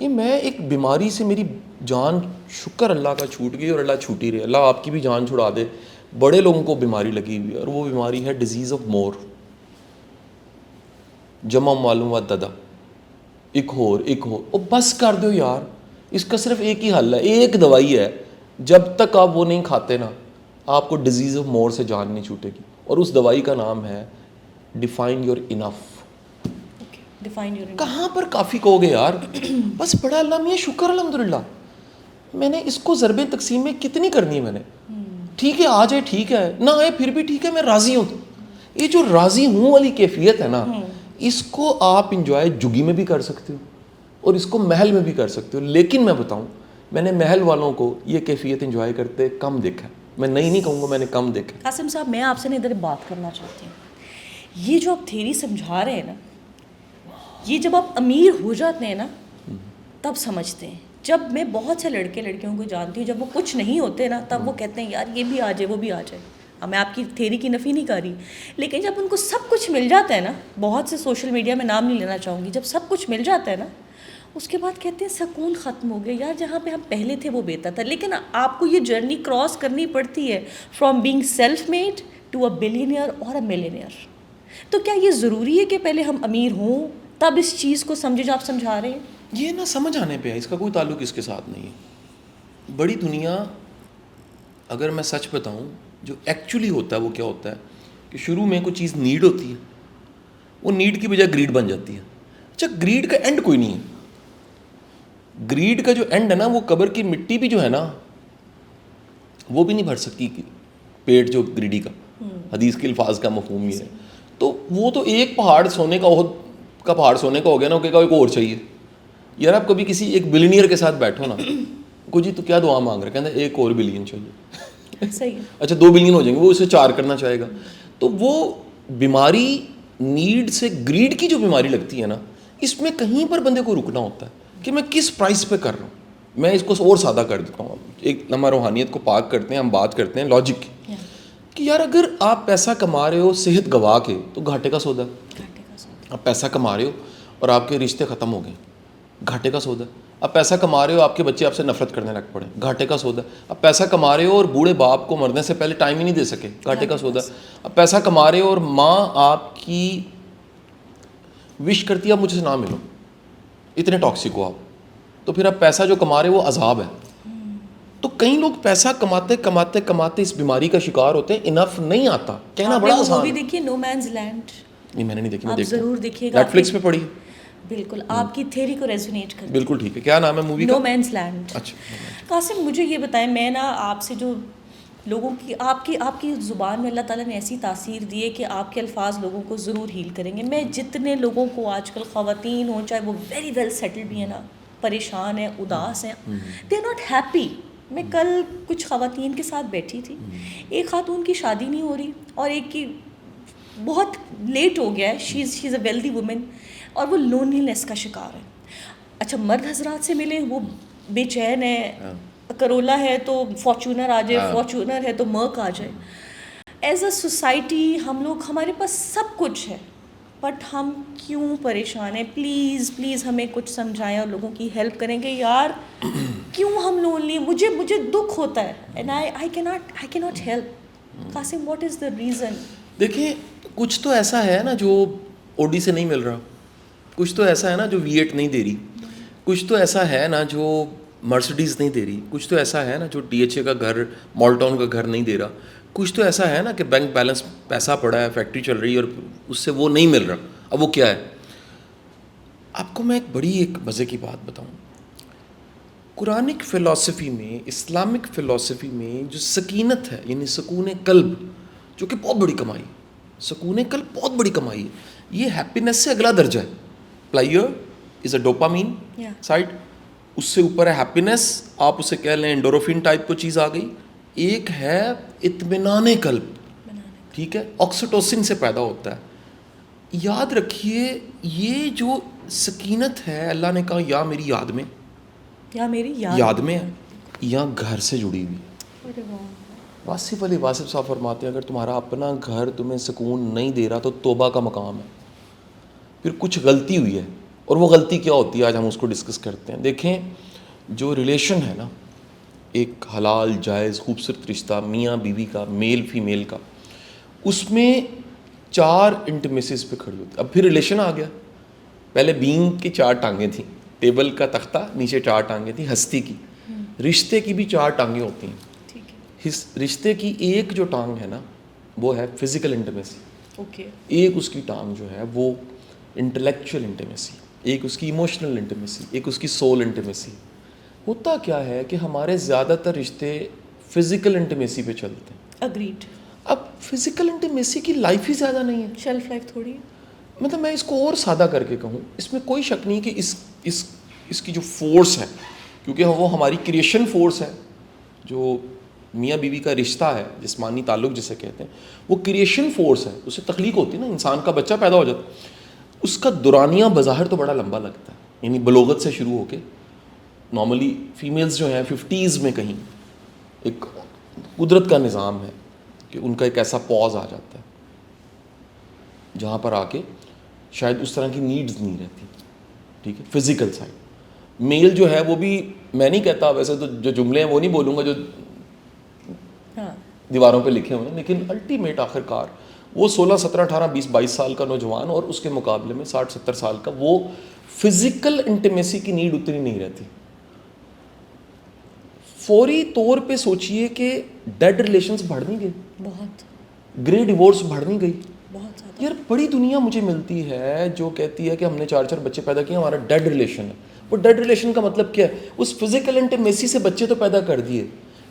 یہ میں ایک بیماری سے میری جان شکر اللہ کا چھوٹ گئی اور اللہ چھوٹی رہے, اللہ آپ کی بھی جان چھڑا دے. بڑے لوگوں کو بیماری لگی ہوئی ہے اور وہ بیماری ہے ڈیزیز آف مور, جمع معلوم و ددا, ایک ہور. او بس کر دو یار, اس کا صرف ایک ہی حل ہے, ایک دوائی ہے. جب تک آپ وہ نہیں کھاتے نا آپ کو ڈیزیز آف مور سے جان نہیں چھوٹے گی, اور اس دوائی کا نام ہے ڈیفائن یور انف. کہاں پر کافی کہو گے یار, بس بڑا اللہ میاں شکر الحمدللہ, میں نے اس کو ضربیں تقسیم میں کتنی کرنی ہے میں نے. ٹھیک ہے آ جائے ٹھیک ہے, نہ آئے پھر بھی ٹھیک ہے, میں راضی ہوں. یہ جو راضی ہوں والی کیفیت ہے نا, اس کو آپ انجوائے جگی میں بھی کر سکتے ہو اور اس کو محل میں بھی کر سکتے ہو. لیکن میں بتاؤں, میں نے محل والوں کو یہ کیفیت انجوائے کرتے کم دیکھا ہے. میں نہیں کہوں گا, میں نے کم دیکھا. قاسم صاحب میں آپ سے ادھر بات کرنا چاہتی ہوں. یہ جو آپ تھیری سمجھا رہے ہیں نا, یہ جب آپ امیر ہو جاتے ہیں نا تب سمجھتے ہیں. جب میں بہت سے لڑکے لڑکیوں کو جانتی ہوں, جب وہ کچھ نہیں ہوتے نا تب وہ کہتے ہیں یار یہ بھی آ جائے وہ بھی آ جائے. اب میں آپ کی تھیری کی نفی نہیں کر رہی, لیکن جب ان کو سب کچھ مل جاتا ہے نا, بہت سے سوشل میڈیا میں نام نہیں لینا چاہوں گی, جب سب کچھ مل جاتا ہے نا اس کے بعد کہتے ہیں سکون ختم ہو گیا. یار جہاں پہ ہم پہلے تھے وہ بہتر تھا. لیکن آپ کو یہ جرنی کراس کرنی پڑتی ہے from being self made to a billionaire اور اے ملینئر. تو کیا یہ ضروری ہے کہ پہلے ہم امیر ہوں تب اس چیز کو سمجھے جو آپ سمجھا رہے ہیں؟ یہ نہ سمجھ آنے پہ ہے, اس کا کوئی تعلق اس کے ساتھ نہیں ہے. بڑی دنیا, اگر میں سچ بتاؤں, جو ایکچولی ہوتا ہے وہ کیا ہوتا ہے کہ شروع میں کوئی چیز نیڈ ہوتی ہے, وہ نیڈ کی بجائے گریڈ بن جاتی ہے. اچھا, گریڈ کا اینڈ کوئی نہیں ہے. گریڈ کا جو اینڈ ہے نا, وہ قبر کی مٹی بھی جو ہے نا وہ بھی نہیں بھر سکتی پیٹ جو گریڈی کا. حدیث کے الفاظ کا مفہوم یہ ہے. تو وہ تو ایک پہاڑ سونے کا, احد کا پہاڑ سونے کا ہو گیا نا, کہ ایک اور چاہیے. یار آپ کبھی کسی ایک بلینئر کے ساتھ بیٹھو نا, کو جی تو کیا دعا مانگ رہے, کہتے ہیں ایک اور بلین چاہیے. صحیح. اچھا 2 بلین ہو جائیں گے, وہ اسے 4 کرنا چاہے گا. تو وہ بیماری نیڈ سے گریڈ کی جو بیماری لگتی ہے نا, اس میں کہیں پر بندے کو رکنا ہوتا ہے کہ میں کس پرائز پہ کر رہا ہوں. میں اس کو اور سادہ کر دیتا ہوں. ایک ہم روحانیت کو پاک کرتے ہیں, ہم بات کرتے ہیں لاجک کی, کہ یار اگر آپ پیسہ کما رہے ہو صحت گوا کے تو گھاٹے کا سودا. آپ پیسہ کما رہے ہو اور آپ کے رشتے ختم ہو گئے, گھاٹے کا سودا. اب پیسہ کما رہے ہو, آپ کے بچے آپ سے نفرت کرنے لگ پڑے, گھاٹے کا سودا. اب پیسہ کما رہے ہو اور بوڑھے باپ کو مرنے سے پہلے ٹائم ہی نہیں دے سکے, گھاٹے کا سودا. اب پیسہ کما رہے ہو اور ماں آپ کی وش کرتی ہے آپ مجھ سے نہ ملو, اتنے ٹاکسک ہو آپ, تو پھر اب پیسہ جو کما رہے ہو وہ عذاب ہے. تو کئی لوگ پیسہ کماتے کماتے کماتے اس بیماری کا شکار ہوتے ہیں. انف نہیں آتا, کہنا بڑا آسان ہے. وہ بھی دیکھیے نو مینز لینڈ. نہیں میں نے نہیں دیکھی, میں آپ دیکھتا ضرور دیکھیے گا, نیٹ فلکس پہ پڑھی. بالکل آپ کی تھیری کو ریزونیٹ کرتی ہے. بالکل ٹھیک ہے. کیا نام ہے مووی کا؟ نو مینز لینڈ. اچھا قاسم مجھے یہ بتائیں, میں نا آپ سے جو لوگوں کی آپ کی زبان میں اللہ تعالیٰ نے ایسی تاثیر دی ہے کہ آپ کے الفاظ لوگوں کو ضرور ہیل کریں گے. میں جتنے لوگوں کو آج کل خواتین ہوں, چاہے وہ ویری ویل سیٹلڈ بھی ہیں نا, پریشان ہیں, اداس ہیں, دے آر ناٹ ہیپی. میں کل کچھ خواتین کے ساتھ بیٹھی تھی, ایک خاتون کی شادی نہیں ہو رہی اور ایک کی بہت لیٹ ہو گیا ہے, شی از اے ویلدی وومن, اور وہ لونلینس کا شکار ہے. اچھا مرد حضرات سے ملیں, وہ بے چین ہے, کرولا ہے تو فارچونر آ جائے, فارچونر ہے تو مرک آ جائے. ایز اے سوسائٹی ہم لوگ, ہمارے پاس سب کچھ ہے, بٹ ہم کیوں پریشان ہیں؟ پلیز پلیز ہمیں کچھ سمجھائیں اور لوگوں کی ہیلپ کریں کہ یار کیوں ہم لونلی ہیں. مجھے دکھ ہوتا ہے, اینڈ آئی کی not help. Qasim what is the reason? دیکھیں, کچھ تو ایسا ہے نا جو اوڈی سے نہیں مل رہا, کچھ تو ایسا ہے نا جو V8 نہیں دے رہی, کچھ تو ایسا ہے نا جو مرسڈیز نہیں دے رہی, کچھ تو ایسا ہے نا جو DHA کا گھر, مال ٹاؤن کا گھر نہیں دے رہا, کچھ تو ایسا ہے نا کہ بینک بیلنس پیسہ پڑا ہے, فیکٹری چل رہی ہے اور اس سے وہ نہیں مل رہا. اب وہ کیا ہے؟ آپ کو میں ایک مزے کی بات بتاؤں. قرآنک فلسفی میں, اسلامک فلسفی میں جو سکینت ہے, یعنی سکون قلب, جو کہ بہت بڑی کمائی, سکون قلب بہت بڑی کمائی ہے. یہ ہیپینس سے اگلا درجہ ہے. پلائر از اے ڈوپامین سائٹ, اس سے اوپر ہے ہیپینس, آپ اسے کہہ لیں انڈوروفین ٹائپ کو چیز آ گئی. ایک ہے اطمینان قلب, ٹھیک ہے, آکسیٹوسن سے پیدا ہوتا ہے. یاد رکھیے یہ جو سکینت ہے, اللہ نے کہا یا میری یاد میں, یا میری یاد میں ہے, یا گھر سے جڑی ہوئی. واصف علی واصف صاحب فرماتے ہیں اگر تمہارا اپنا گھر تمہیں سکون نہیں دے رہا تو توبہ کا مقام ہے. پھر کچھ غلطی ہوئی ہے, اور وہ غلطی کیا ہوتی ہے آج ہم اس کو ڈسکس کرتے ہیں. دیکھیں جو ریلیشن ہے نا, ایک حلال جائز خوبصورت رشتہ میاں بیوی کا, میل فیمیل کا, اس میں 4 انٹیمیسیز پہ کھڑی ہوتی. اب پھر ریلیشن آ گیا. پہلے بینگ کی 4 ٹانگیں تھیں, ٹیبل کا تختہ, نیچے 4 ٹانگیں تھیں ہستی کی. رشتے کی بھی 4 ٹانگیں ہوتی ہیں. رشتے کی ایک جو ٹانگ ہے نا وہ ہے فزیکل انٹیمیسی, ایک اس کی ٹانگ جو ہے وہ انٹلیکچوئل انٹیمیسی, ایک اس کی ایموشنل انٹیمیسی, ایک اس کی سول انٹیمیسی. ہوتا کیا ہے کہ ہمارے زیادہ تر رشتے فزیکل انٹیمیسی پہ چلتے ہیں. اگریڈ. اب فزیکل انٹیمیسی کی لائف ہی زیادہ نہیں ہے, شیلف لائف تھوڑی ہے. مطلب میں اس کو اور سادہ کر کے کہوں, اس میں کوئی شک نہیں کہ اس اس کی جو فورس ہے, کیونکہ وہ ہماری کریشن فورس ہے, جو میاں بیوی کا رشتہ ہے, جسمانی تعلق جسے کہتے ہیں, وہ کریشن فورس ہے, اس سے تخلیق ہوتی ہے نا, انسان کا بچہ پیدا ہو جاتا ہے. اس کا دورانیہ بظاہر تو بڑا لمبا لگتا ہے, یعنی بلوغت سے شروع ہو کے نارملی فیمیلز جو ہیں 50s میں کہیں, ایک قدرت کا نظام ہے کہ ان کا ایک ایسا پاز آ جاتا ہے جہاں پر آ کے شاید اس طرح کی نیڈز نہیں رہتی, ٹھیک ہے, فزیکل سائڈ. میل جو ہے وہ بھی, میں نہیں کہتا ویسے تو جو جملے ہیں وہ نہیں بولوں گا جو دیواروں پہ لکھے ہوئے ہیں, لیکن الٹیمیٹ آخر کار وہ 16, 17, 18, 20, 22 سال کا نوجوان اور اس کے مقابلے میں 60, 70 سال کا, وہ فزیکل انٹیمیسی کی نیڈ اتنی نہیں رہتی. فوری طور پہ سوچئے کہ ڈیڈ ریلیشنز بڑھ نہیں گئے, بہت, گرے ڈیورس بڑھ نہیں گئی. بہت زیادہ. یار بڑی دنیا مجھے ملتی ہے جو کہتی ہے کہ ہم نے 4 بچے پیدا کیے, ہمارا ڈیڈ ریلیشن ہے. وہ ڈیڈ ریلیشن کا مطلب کیا ہے؟ اس فزیکل انٹیمیسی سے بچے تو پیدا کر دیے,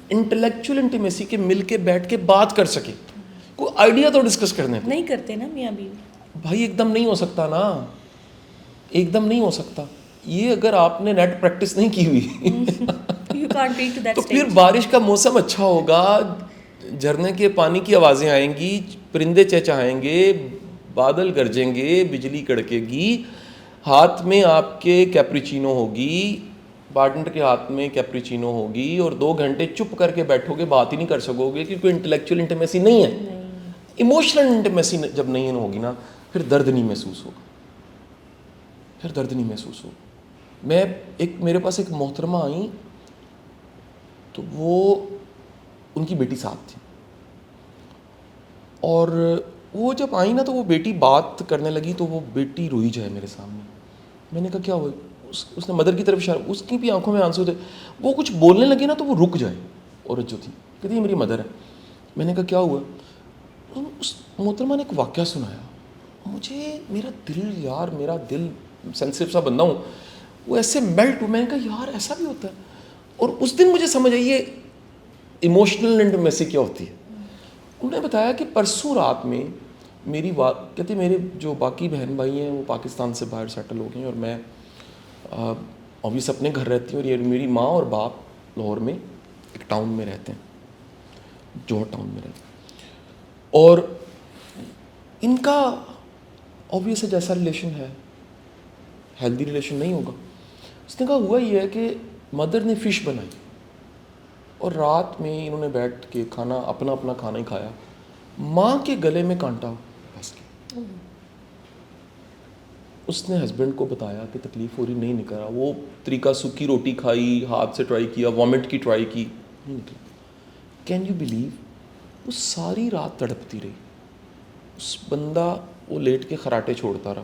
انٹلیکچوئل انٹیمیسی کے مل کے بیٹھ کے بات کر سکے, کوئی آئیڈیا تو ڈسکس کرنے کو نہیں کرتے نا میاں بیوی. بھائی ایک دم نہیں ہو سکتا نا, ایک دم نہیں ہو سکتا. یہ اگر آپ نے نیٹ پریکٹس نہیں کی ہوئی تو پھر بارش کا موسم اچھا ہوگا, جھرنے کے پانی کی آوازیں آئیں گی, پرندے چہچہائیں گے, بادل گرجیں گے, بجلی کڑکے گی, ہاتھ میں آپ کے کیپریچینو ہوگی, پارٹنر کے ہاتھ میں کیپریچینو ہوگی, اور 2 گھنٹے چپ کر کے بیٹھو گے, بات ہی نہیں کر سکو گے کیونکہ انٹلیکچوئل انٹیمیسی نہیں ہے. ایموشنل انٹیمیسی جب نہیں ہوگی نا, پھر درد نہیں محسوس ہوگا, پھر درد نہیں محسوس ہوگا. میں میرے پاس ایک محترمہ آئیں, تو وہ ان کی بیٹی ساتھ تھی, اور وہ جب آئی نا تو وہ بیٹی بات کرنے لگی تو وہ بیٹی روئی جائے میرے سامنے. میں نے کہا کیا ہوا؟ اس نے مدر کی طرف اشارہ, اس کی بھی آنکھوں میں آنسو تھے. وہ کچھ بولنے لگی نا تو وہ رک جائے, عورت جو تھی, کہتی یہ میری مدر ہے. میں نے کہا کیا ہوا؟ اس محترمہ نے ایک واقعہ سنایا. مجھے میرا دل سینسٹیو سا بندہ ہوں, وہ ایسے میلٹ ہو. میں نے کہا یار ایسا بھی ہوتا ہے. اور اس دن مجھے سمجھ آئی یہ ایموشنل انٹیمیسی کیا ہوتی ہے. انہوں نے بتایا کہ پرسوں رات میں کہتے میرے جو باقی بہن بھائی ہیں وہ پاکستان سے باہر سیٹل ہو گئے ہیں, اور میں اوبیس اپنے گھر رہتی ہوں, اور یہ میری ماں اور باپ لاہور میں ایک ٹاؤن میں رہتے ہیں, جوہر ٹاؤن میں رہتے ہیں. اور ان کا اوبیس ہے جیسا ریلیشن ہے, ہیلدی ریلیشن نہیں ہوگا. اس نے کہا ہوا یہ ہے کہ مدر نے فش بنائی, اور رات میں انہوں نے بیٹھ کے کھانا اپنا کھانا ہی کھایا, ماں کے گلے میں کانٹا پھنس گیا. اس نے ہسبینڈ کو بتایا کہ تکلیف ہو رہی, نہیں نکلا. وہ طریقہ سوکھی روٹی کھائی, ہاتھ سے ٹرائی کیا, وامٹ کی ٹرائی کی, نہیں نکلا. کین یو بلیو, وہ ساری رات تڑپتی رہی. اس بندہ وہ لیٹ کے خراٹے چھوڑتا رہا.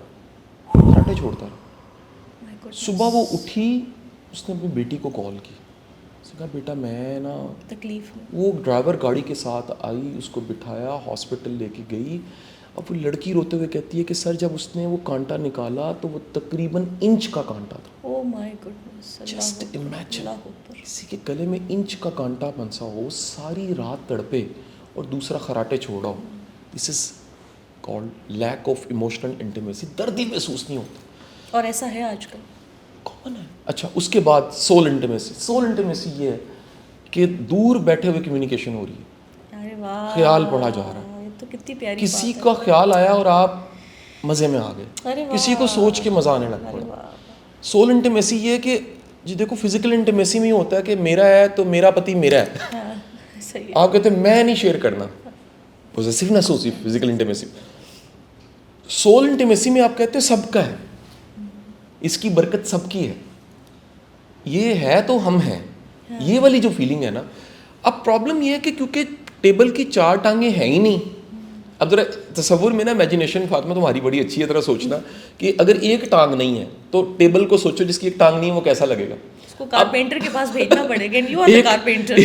صبح وہ اٹھی, اس نے اپنی بیٹی کو کال کی, اس نے کہا بیٹا میں نا تکلیف. وہ ڈرائیور گاڑی کے ساتھ آئی, اس کو بٹھایا, ہاسپٹل لے کے گئی. اب وہ لڑکی روتے ہوئے کہتی ہے کہ سر جب اس نے وہ کانٹا نکالا تو وہ تقریباً انچ کا کانٹا تھا. او مائی گڈنس, جسٹ امیجن کسی کے گلے میں انچ کا کانٹا پھنسا ہو, ساری رات تڑپے, اور دوسرا خراٹے چھوڑا ہو. This is called lack of emotional intimacy. درد ہی محسوس نہیں ہوتا, اور ایسا ہے آج کل کامن ہے. اچھا اس کے بعد سول انٹیمیسی یہ ہے کہ دور بیٹھے ہوئے کمیونیکیشن ہو رہی ہے. ارے واہ, خیال پڑھا جا رہا ہے. تو کتنی پیاری کسی کا خیال آیا اور آپ مزے میں آ گئے, کسی کو سوچ کے مزہ آنے لگ پڑا. سول انٹیمیسی یہ ہے کہ جی دیکھو فزیکل انٹیمیسی میں ہی ہوتا ہے کہ میرا ہے تو میرا پتی میرا ہے. آپ کہتے ہیں میں نہیں شیئر کرنا, پوزیسیونیس ہوتی ہے فزیکل انٹیمیسی. سول انٹیمیسی میں آپ کہتے ہیں سب کا ہے, اس کی برکت سب کی ہے, یہ ہے تو ہم ہیں, یہ والی جو فیلنگ ہے نا. اب پرابلم یہ ہے کہ کیونکہ ٹیبل کی 4 ٹانگیں ہیں ہی نہیں. اب ذرا تصور میں نا امیجنیشن, فاطمہ تمہاری بڑی اچھی ہے, ذرا سوچنا کہ اگر ایک ٹانگ نہیں ہے تو ٹیبل کو سوچو جس کی ایک ٹانگ نہیں ہے وہ کیسا لگے گا. اس کو کارپینٹر کے پاس بھیجنا پڑے گا. You are the carpenter.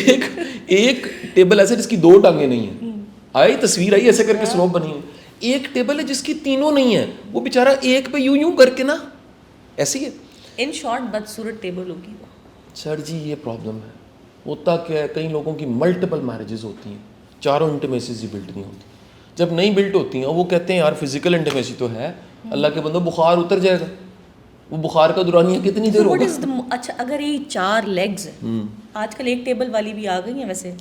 ایک ٹیبل ایسا جس کی 2 ٹانگیں نہیں ہیں, آئی تصویر آئی ایسے کر کے سلوپ بنی ہے. ایک ٹیبل ہے جس کی 3 نہیں ہیں, وہ بیچارہ ایک پہ یوں کر کے نا ایسی ہے. ان شارٹ بدصورت ٹیبل ہوگی وہ. سر جی یہ پرابلم ہے. ہوتا کیا ہے, کئی لوگوں کی ملٹیپل میرجز ہوتی ہیں, چاروں انٹیمیسیز ہی بلڈ نہیں ہوتی. جب نہیں بلڈ ہوتی ہیں وہ کہتے ہیں یار فزیکل انٹیمیسی تو ہے, اللہ کے بندو بخار اتر جائے گا. وہ بخار کا دورانیہ کتنی دیر ہوگا. اچھا اگر یہ 4 لیگز ہیں, آج کل ایک ٹیبل والی بھی آ گئی ہیں ویسے,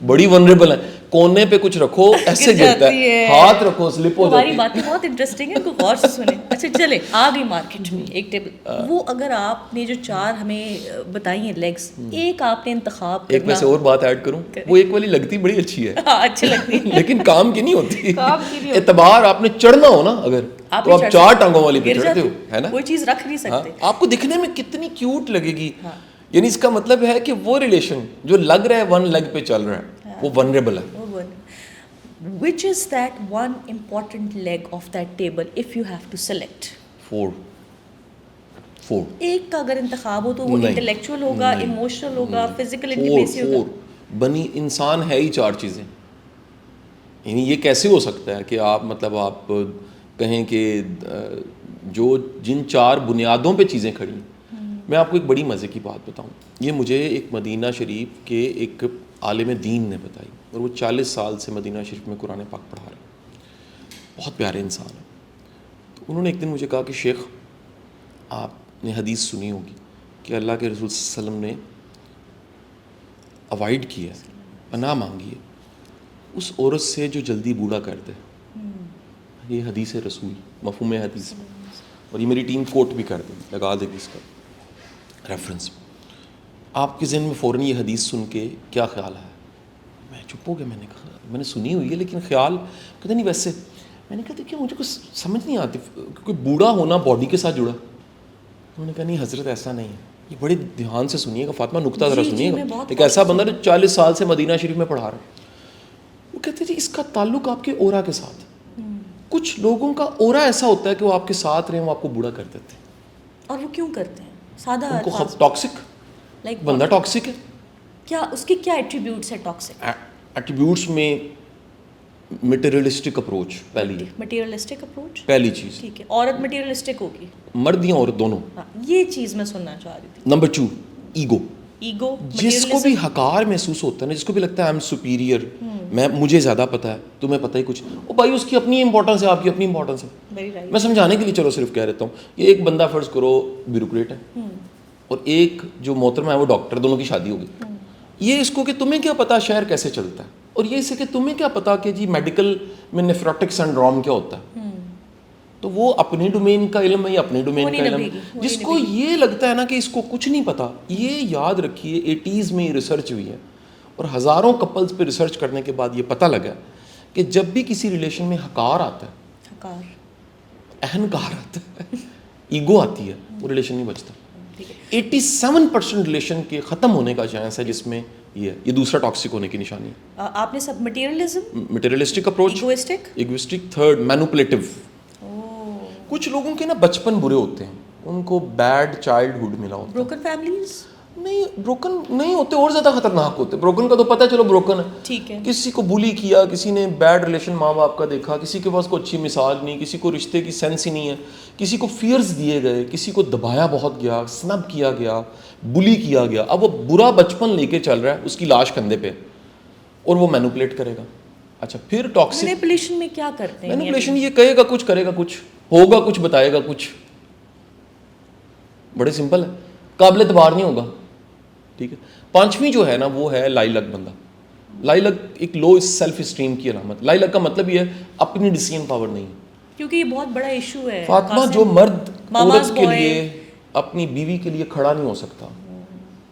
بڑی ونریبل ہے, کونے پہ کچھ رکھو ایسے گرتا ہے, ہاتھ رکھو سلپ ہو جاتی ہے. ہماری باتیں بہت انٹرسٹنگ ہیں, کوئی غور سے سنیں. اچھا چلے آ گئی مارکیٹ میں ایک ٹیبل, وہ اگر آپ نے جو 4 ہمیں بتائی ہیں لیگز, ایک آپ نے انتخاب ایک ویسے اور بات ایڈ کروں, وہ ایک والی لگتی بڑی اچھی ہے, اچھی لگتی ہے لیکن کام کی نہیں ہوتی. اعتبار آپ نے چڑھنا ہو نا اگر, تو آپ 4 ٹانگوں والی پہ چڑھتے ہو, ہے نا, کوئی چیز رکھ نہیں سکتے. آپ کو دکھنے میں کتنی کیوٹ لگے گی, یعنی اس کا مطلب ہے کہ وہ ریلیشن جو لگ رہا ہے 1 لیگ پہ چل رہا ہے وہ ونریبل ہے. Which is that one important leg of that table if you have to select? 4 ایک کا اگر انتخاب ہو تو وہ انٹلیکچوئل ہوگا, ایموشنل ہوگا, فزیکل انٹیمیسی ہوگا. بنی انسان ہے ہی 4 چیزیں. یعنی یہ کیسے ہو سکتا ہے کہ آپ مطلب آپ کہیں کہ جو جن 4 بنیادوں پہ چیزیں کھڑی ہیں. میں آپ کو ایک بڑی مزے کی بات بتاؤں, یہ مجھے ایک مدینہ شریف کے ایک عالم دین نے بتائی, اور وہ 40 سال سے مدینہ شریف میں قرآن پاک پڑھا رہے ہیں, بہت پیارے انسان ہیں. تو انہوں نے ایک دن مجھے کہا کہ شیخ آپ نے حدیث سنی ہوگی کہ اللہ کے رسول صلی اللہ علیہ وسلم نے اوائڈ کیا ہے, پناہ مانگی ہے اس عورت سے جو جلدی بوڑھا کر دے. یہ حدیث رسول, مفہوم حدیث, اور یہ میری ٹیم کوٹ بھی کر دے, لگا دے گی اس کا ریفرنس. آپ کے ذہن میں فوراً یہ حدیث سن کے کیا خیال ہے؟ میں چپ ہو گیا. میں نے کہا میں نے سنی ہوئی ہے لیکن خیال کہتے نہیں ویسے. میں نے کہا دیکھیے مجھے کچھ سمجھ نہیں آتی, کوئی بوڑھا ہونا باڈی کے ساتھ جڑا. انہوں نے کہا نہیں حضرت ایسا نہیں ہے, یہ بڑے دھیان سے سنیے گا فاطمہ, نکتہ ذرا سنیے گا. ایک ایسا بندہ جو 40 سال سے مدینہ شریف میں پڑھا رہا ہے, وہ کہتے جی اس کا تعلق آپ کے اورا کے ساتھ. کچھ لوگوں کا اورا ایسا ہوتا ہے کہ وہ آپ کے ساتھ رہیں, وہ آپ کو بوڑھا کر دیتے ہیں. اور وہ کیوں کرتے ہیں؟ سادہ ان کو ٹاکسک, بندہ ٹاکسک ہے. کیا اس کی کیا ایٹریبیوٹس ہے ٹاکسک؟ ایٹریبیوٹس میں مٹیریلسٹک اپروچ, مٹیریلسٹک اپروچ پہلی چیز. ٹھیک ہے, عورت مٹیریلسٹک ہوگی, مرد یا عورت دونوں. یہ چیز میں سننا چاہ رہی تھی. Number 2 ego. جس کو بھی حقار محسوس ہوتا ہے نا, جس کو بھی لگتا ہے آئی ایم سپیریئر, میں مجھے زیادہ پتہ ہے, تمہیں پتہ ہی کچھ, وہ بھائی اس کی اپنی امپورٹنس ہے, آپ کی اپنی امپورٹنس ہے. میں سمجھانے کے لیے چلو صرف کہہ رہتا ہوں, یہ ایک بندہ فرض کرو بیوروکریٹ ہے اور ایک جو محترمہ ہے وہ ڈاکٹر, دونوں کی شادی ہو گئی. یہ اس کو کہ تمہیں کیا پتا شہر کیسے چلتا ہے, اور یہ اسے کہ تمہیں کیا پتا کہ جی میڈیکل میں نیفروٹک سنڈروم کیا ہوتا ہے. تو وہ اپنی ڈومین کا علم ہے, یا اپنی ڈومین کا علم ہے. جس کو یہ لگتا ہے نا کہ اس کو کچھ نہیں پتا, یہ یاد رکھیے 80s میں یہ ریسرچ ہوئی ہے, اور ہزاروں کپلز پہ ریسرچ کرنے کے بعد یہ پتہ لگا کہ جب بھی کسی ریلیشن میں حقار آتا ہے, اہنکار آتا ہے, ایگو آتی ہے, وہ ریلیشن نہیں بچتا. 87% ریلیشن کے ختم ہونے کا چانس ہے جس میں یہ دوسرا ٹاکسک ہونے کی نشانی ہے. آپ نے سب مٹیریلسٹک اپروچ, ایگوئسٹک, تھرڈ مینوپولیٹو. کچھ لوگوں کے نا بچپن برے ہوتے ہیں, ان کو بیڈ چائلڈ ہوڈ ملا ہوتا ہے. بروکن فیملیز نہیں, بروکن نہیں ہوتے, اور زیادہ خطرناک ہوتے. بروکن کا تو پتہ چلو بروکن ہے, ٹھیک ہے, کسی کو بلی کیا, کسی نے بیڈ ریلیشن ماں باپ کا دیکھا, کسی کے پاس کوئی اچھی مثال نہیں, کسی کو رشتے کی سینس ہی نہیں ہے, کسی کو فیئرز دیے گئے, کسی کو دبایا بہت گیا, سنب کیا گیا, بلی کیا گیا. اب وہ برا بچپن لے کے چل رہا ہے, اس کی لاش کندھے پہ, اور وہ مینوپولیٹ کرے گا. اچھا پھر ٹاکسک مینیپولیشن میں کیا کرتے ہیں؟ مینیپولیشن یہ کہے گا کچھ, کرے گا کچھ, ہوگا کچھ, بتائے گا کچھ. بڑے سمپل ہے, قابل اعتبار نہیں ہوگا. ٹھیک ہے. 5ویں جو ہے نا وہ ہے لائلگ بندہ. لائلگ ایک لو سیلف اسٹیم کی علامت. لائلگ کا مطلب یہ ہے اپنی ڈیسیژن پاور نہیں, کیونکہ یہ بہت بڑا ایشو ہے فاطمہ. جو مرد عورت کے لیے اپنی بیوی کے لیے کھڑا نہیں ہو سکتا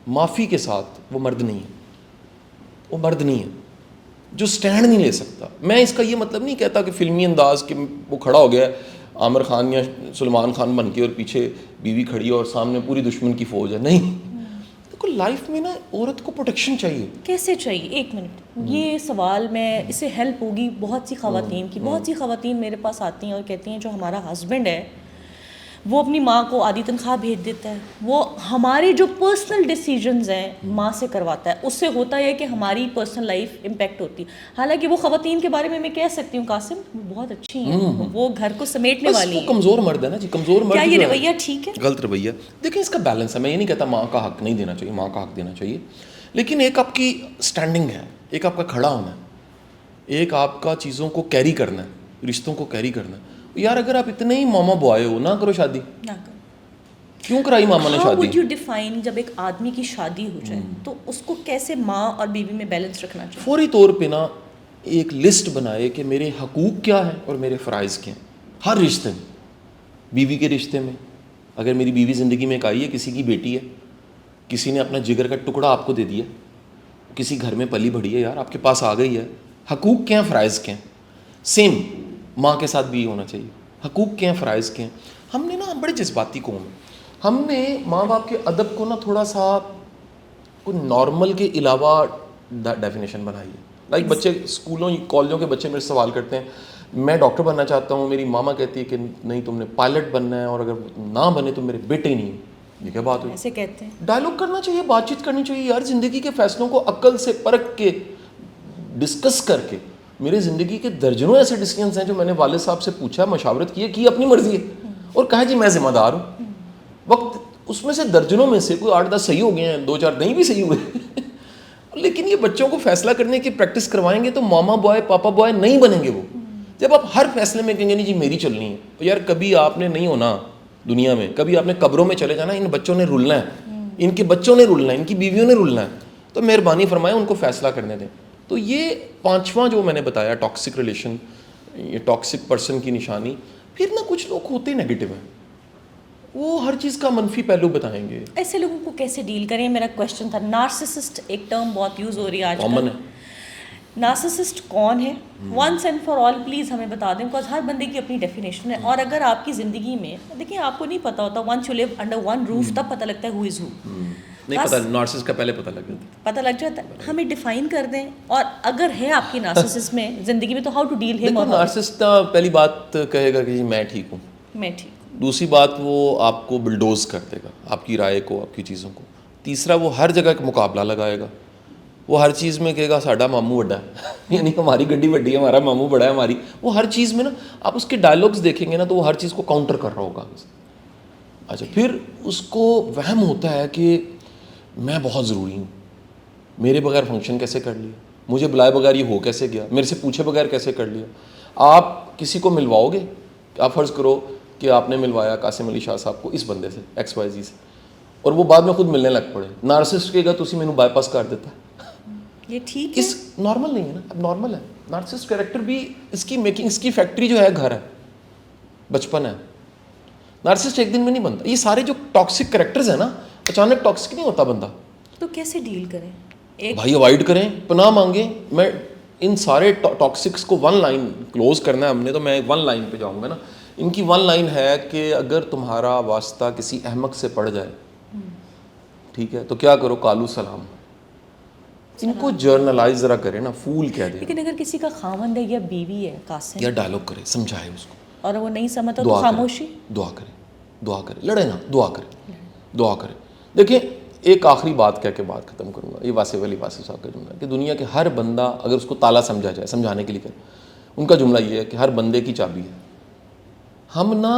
معافی کے ساتھ, وہ مرد نہیں ہے. وہ مرد نہیں ہے جو سٹینڈ نہیں لے سکتا. میں اس کا یہ مطلب نہیں کہتا کہ فلمی انداز کہ وہ کھڑا ہو گیا عامر خان یا سلمان خان بن کے, اور پیچھے بیوی کھڑی ہے اور سامنے پوری دشمن کی فوج ہے. نہیں, دیکھو لائف میں نا عورت کو پروٹیکشن چاہیے. کیسے چاہیے؟ ایک منٹ, یہ سوال میں اس سے ہیلپ ہوگی بہت سی خواتین کی. بہت سی خواتین میرے پاس آتی ہیں اور کہتی ہیں جو ہمارا ہسبینڈ ہے وہ اپنی ماں کو آدھی تنخواہ بھیج دیتا ہے, وہ ہماری جو پرسنل ڈیسیجنز ہیں ماں سے کرواتا ہے, اس سے ہوتا ہے کہ ہماری پرسنل لائف امپیکٹ ہوتی ہے. حالانکہ وہ خواتین کے بارے میں کہہ سکتی ہوں قاسم وہ بہت اچھی ہیں, وہ گھر کو سمیٹنے والی ہیں. وہ کمزور مرد ہے نا جی, کمزور مرد. کیا یہ رویہ ٹھیک ہے؟ غلط رویہ. دیکھیں اس کا بیلنس ہے. میں یہ نہیں کہتا ماں کا حق نہیں دینا چاہیے, ماں کا حق دینا چاہیے, لیکن ایک آپ کی اسٹینڈنگ ہے, ایک آپ کا کھڑا ہونا ہے, ایک آپ کا چیزوں کو کیری کرنا ہے, رشتوں کو کیری کرنا ہے. یار اگر آپ اتنے ہی ماما بوائے ہو نہ کرو شادی. نہ کرو. کیوں کرائی ماما نے How شادی؟ would you define جب ایک آدمی کی شادی ہو جائے تو اس کو کیسے ماں اور بیوی میں بیلنس رکھنا چاہیے؟ فوری طور پہ نا ایک لسٹ بنائے کہ میرے حقوق کیا ہیں اور میرے فرائض کیا ہیں ہر رشتے میں. بیوی کے رشتے میں اگر میری بیوی زندگی میں ایک آئی ہے, کسی کی بیٹی ہے, کسی نے اپنا جگر کا ٹکڑا آپ کو دے دیا, کسی گھر میں پلی بڑھی ہے, یار آپ کے پاس آ گئی ہے, حقوق کیا ہیں فرائض کیا ہیں؟ سیم ماں کے ساتھ بھی یہ ہونا چاہیے. حقوق کیا ہیں فرائض کیا ہیں؟ ہم نے نا بڑے جذباتی قوم ہیں, ہم نے ماں باپ کے ادب کو نا تھوڑا سا کوئی نارمل کے علاوہ ڈیفینیشن بنائی ہے. لائک بچے اسکولوں کالجوں کے بچے میرے سوال کرتے ہیں میں ڈاکٹر بننا چاہتا ہوں, میری ماما کہتی ہے کہ نہیں تم نے پائلٹ بننا ہے اور اگر نہ بنے تو میرے بیٹے ہی نہیں. یہ کیا بات ہوئی؟ ایسے کہتے ہیں. ڈائلاگ کرنا چاہیے, بات چیت کرنی چاہیے یار. زندگی کے فیصلوں کو عقل سے پرکھ کے ڈسکس کر کے, میرے زندگی کے درجنوں ایسے ڈسیزنس ہیں جو میں نے والد صاحب سے پوچھا, مشاورت کی اپنی مرضی ہے اور کہا جی میں ذمہ دار ہوں. وقت اس میں سے درجنوں میں سے کوئی 8-10 صحیح ہو گئے ہیں, 2-4 نہیں بھی صحیح ہوئے لیکن یہ بچوں کو فیصلہ کرنے کی پریکٹس کروائیں گے تو ماما بوائے پاپا بوائے نہیں بنیں گے وہ. جب آپ ہر فیصلے میں کہیں گے نہیں جی میری چلنی ہے, یار کبھی آپ نے نہیں ہونا دنیا میں, کبھی آپ نے قبروں میں چلے جانا, ان بچوں نے رلنا ہے, ان کے بچوں نے رلنا ہے, ان کی بیویوں نے رلنا ہے, تو مہربانی فرمائیں ان کو فیصلہ کرنے دیں. تو یہ 5واں جو میں نے بتایا ٹاکسک ریلیشن, یہ ٹاکسک پرسن کی نشانی. پھر نہ کچھ لوگ ہوتے نیگیٹو ہیں, وہ ہر چیز کا منفی پہلو بتائیں گے. ایسے لوگوں کو کیسے ڈیل کریں؟ میرا کویشچن تھا. نارسسسٹ ایک ٹرم بہت یوز ہو رہی ہے آج کامن کل. ہے. نارسسسٹ کون ہے؟ Once and for all please ہمیں بتا دیں, بیکاز ہر بندے کی اپنی ڈیفینیشن ہے. اور اگر آپ کی زندگی میں دیکھیں آپ کو نہیں پتہ ہوتا, once you live under one roof تب پتہ لگتا ہے ہو از ہو. نہیں پتہ, نارسس کا پہلے پتہ لگ جاتا ہے, پتہ لگ جاتا ہے. ہمیں ڈیفائن کر دیں, اور اگر ہے آپ کی نارسسس میں زندگی میں تو ہاؤ ٹو ڈیل ہم. نارسس پہلی بات کہے گا کہ جی میں ٹھیک ہوں, میں ٹھیک. دوسری بات وہ آپ کو بلڈوز کر دے گا, آپ کی رائے کو, آپ کی چیزوں کو. تیسرا وہ ہر جگہ کا مقابلہ لگائے گا, وہ ہر چیز میں کہے گا ساڈا ماموں بڑا ہے یعنی ہماری گڈی بڑی ہے, ہمارا ماموں بڑا ہے ہماری. وہ ہر چیز میں نا آپ اس کے ڈائلاگس دیکھیں گے نا تو وہ ہر چیز کو کاؤنٹر کر رہا ہوگا. اچھا, پھر اس کو وہم ہوتا ہے کہ میں بہت ضروری ہوں, میرے بغیر فنکشن کیسے کر لیا, مجھے بلائے بغیر یہ ہو کیسے گیا, میرے سے پوچھے بغیر کیسے کر لیا. آپ کسی کو ملواؤ گے, آپ فرض کرو کہ آپ نے ملوایا قاسم علی شاہ صاحب کو اس بندے سے XYZ سے, اور وہ بعد میں خود ملنے لگ پڑے. نارسسٹ کہے گا تو اسی مینوں بائی پاس کر دیتا ہے, یہ ٹھیک ہے. اس نارمل نہیں ہے نا, اب نارمل ہے. نارسسٹ کریکٹر بھی اس کی میکنگ, اس کی فیکٹری جو ہے گھر ہے, بچپن ہے. نارسسٹ ایک دن میں نہیں بنتا. یہ سارے جو ٹاکسک کریکٹرز ہیں نا, اچانک ٹاکسک نہیں ہوتا بندہ. تو کیسے ڈیل کریں؟ بھائی اوائڈ کریں, پناہ مانگیں. میں ان سارے ٹاکسکس کو 1 لائن کلوز کرنا ہے ہم نے, تو میں 1 لائن پہ جاؤں گا نا. ان کی 1 لائن ہے کہ اگر تمہارا واسطہ کسی احمق سے پڑ جائے, ٹھیک ہے, تو کیا کرو, کالو سلام. ان کو جرنلائز ذرا کرے نا, فول کہہ دیں. لیکن اگر کسی کا خاوند ہے یا بیوی ہے قاسم, یا ڈائلاگ کرے, سمجھائے اس کو, اور وہ نہیں سمجھتا تو خاموشی. دعا کرے, لڑے نا, دعا کرے. دیکھیں ایک آخری بات کہہ کے بات ختم کروں گا. یہ واسف علی واسف صاحب کا جملہ ہے کہ دنیا کے ہر بندہ اگر اس کو تالا سمجھا جائے, سمجھانے کے لیے کرے, ان کا جملہ یہ ہے کہ ہر بندے کی چابی ہے. ہم نہ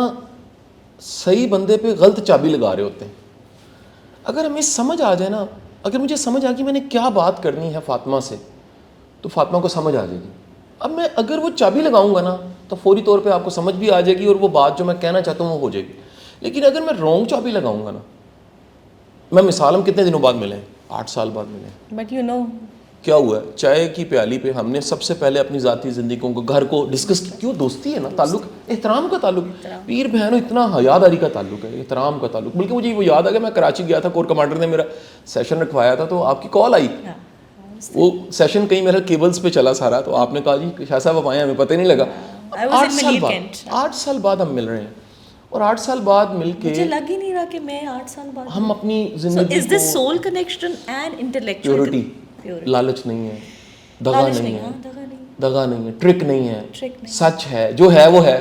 صحیح بندے پہ غلط چابی لگا رہے ہوتے ہیں. اگر ہمیں سمجھ آ جائے نا, اگر مجھے سمجھ آ گئی میں نے کیا بات کرنی ہے فاطمہ سے, تو فاطمہ کو سمجھ آ جائے گی. اب میں اگر وہ چابی لگاؤں گا نا تو فوری طور پہ آپ کو سمجھ بھی آ جائے گی, اور وہ بات جو میں کہنا چاہتا ہوں وہ ہو جائے گی. لیکن اگر میں رونگ چابی لگاؤں گا نا, میں مثال ہم کتنے دنوں بعد ملے ہیں, 8 سال بعد ملے ہیں. بٹ یو نو کیا ہوا ہے, چائے کی پیالی پہ ہم نے سب سے پہلے اپنی ذاتی زندگیوں کو, گھر کو ڈسکس کی. کیوں؟ دوستی ہے نا, تعلق, احترام کا تعلق. پیر بہنوں اتنا حیاداری کا تعلق ہے, احترام کا تعلق. بلکہ مجھے وہ یاد آ گیا, میں کراچی گیا تھا, کور کمانڈر نے میرا سیشن رکھوایا تھا, تو آپ کی کال آئی. وہ سیشن کہیں میرا کیبلز پہ چلا سارا, تو آپ نے کہا جی شاہ صاحب آپ آئے, ہمیں پتہ نہیں لگا. 8 سال بعد ہم مل رہے ہیں, اور 8 سال بعد مل کے مجھے لگ ہی نہیں رہا کہ میں 8 سال بعد ہم اپنی زندگی کو soul connection and intellectual purity, لالچ نہیں ہے, دغا نہیں ہے, ٹرک نہیں ہے, سچ ہے, جو ہے وہ ہے.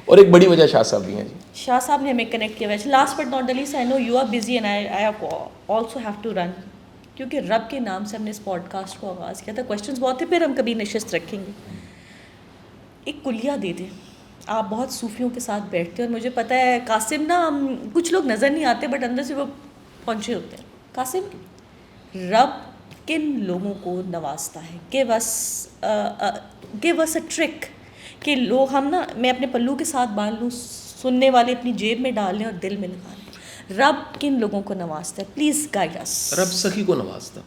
اور ایک بڑی وجہ شاہ صاحب بھی ہیں. جی شاہ صاحب نے ہمیں کنیکٹ کیا. ویسے last but not least, I know you are busy and I also have to run, کیونکہ رب کے نام سے ہم نے اس پوڈ کاسٹ کو آغاز کیا تھا. کویشچنس بہت تھے, پھر ہم کبھی نشست رکھیں گے. ایک کلیہ دے دیں. آپ بہت صوفیوں کے ساتھ بیٹھتے ہیں, اور مجھے پتہ ہے قاسم نا, کچھ لوگ نظر نہیں آتے بٹ اندر سے وہ پہنچے ہوتے ہیں. قاسم, رب کن لوگوں کو نوازتا ہے؟ give us a trick کہ لوگ ہم نا میں اپنے پلو کے ساتھ باندھ لوں, سننے والے اپنی جیب میں ڈال لیں اور دل میں لگا لیں. رب کن لوگوں کو نوازتا ہے؟ Please guide us. رب سخی کو نوازتا.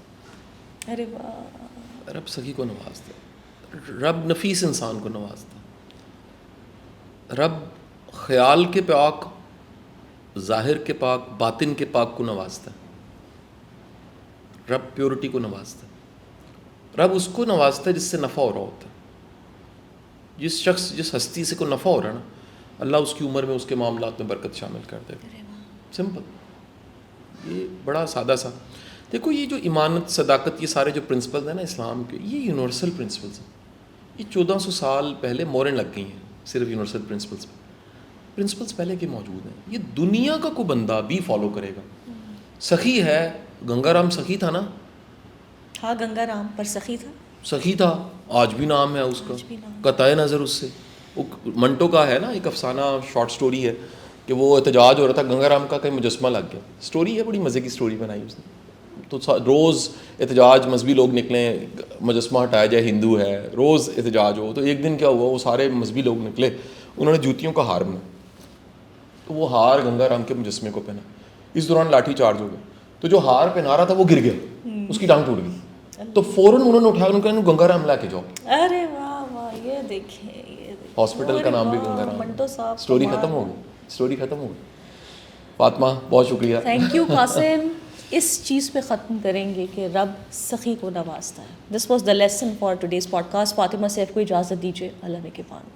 ارے واہ. رب سخی کو نوازتا. رب نفیس انسان کو نوازتا. رب خیال کے پاک, ظاہر کے پاک, باطن کے پاک کو نوازتا. رب پیورٹی کو نوازتا. رب اس کو نوازتا ہے جس سے نفع ہو رہا ہوتا ہے. جس شخص, جس ہستی سے کو نفع ہو رہا ہے نا, اللہ اس کی عمر میں, اس کے معاملات میں برکت شامل کر دے گا. سمپل. یہ بڑا سادہ سا. دیکھو یہ جو ایمانت, صداقت, یہ سارے جو پرنسپلز ہیں نا اسلام کے, یہ یونیورسل پرنسپلز ہیں. یہ 1400 سال پہلے موریں لگ گئی ہیں صرف یونیورسل پرنسپلز پہ. پرنسپلز پہلے کے موجود ہیں. یہ دنیا کا کوئی بندہ بھی فالو کرے گا. سخی ہے, گنگا رام سخی تھا نا. ہاں گنگا رام پر سخی تھا. سخی تھا, آج بھی نام ہے اس کا. قطع نظر اس سے, منٹو کا ہے نا ایک افسانہ, شارٹ سٹوری ہے کہ وہ احتجاج ہو رہا تھا, گنگا رام کا کہیں مجسمہ لگ گیا. سٹوری ہے, بڑی مزے کی سٹوری بنائی اس نے. تو روز احتجاج, مذہبی لوگ نکلیں, مجسمہ ہٹایا جائے, ہندو ہے, روز احتجاج ہو. تو ایک دن کیا ہوا, وہ سارے مذہبی لوگ نکلے, انہوں نے جوتیوں کا ہار بنا. تو وہ ہار گنگا رام کے مجسمے کو پہنا. اس دوران لاٹھی چارج ہو گیا. تو جو ہار پہنا رہا تھا وہ گر گیا, اس کی ٹانگ ٹوٹ گئی. تو فوراً انہوں نے اٹھایا, انہوں نے گنگا رام لا کے جاؤ. ارے واہ واہ, یہ دیکھیں, یہ دیکھیں, ہاسپٹل کا نام بھی گنگا رام. منٹو صاحب, اسٹوری ختم ہو گئی. اسٹوری ختم ہو گئی. فاطمہ بہت شکریہ. Thank you Qasim. اس چیز پہ ختم کریں گے کہ رب سخی کو نوازتا ہے. This was the lesson for today's podcast. Fatima Saif کو اجازت دیجیے. اللہ نے کے پان.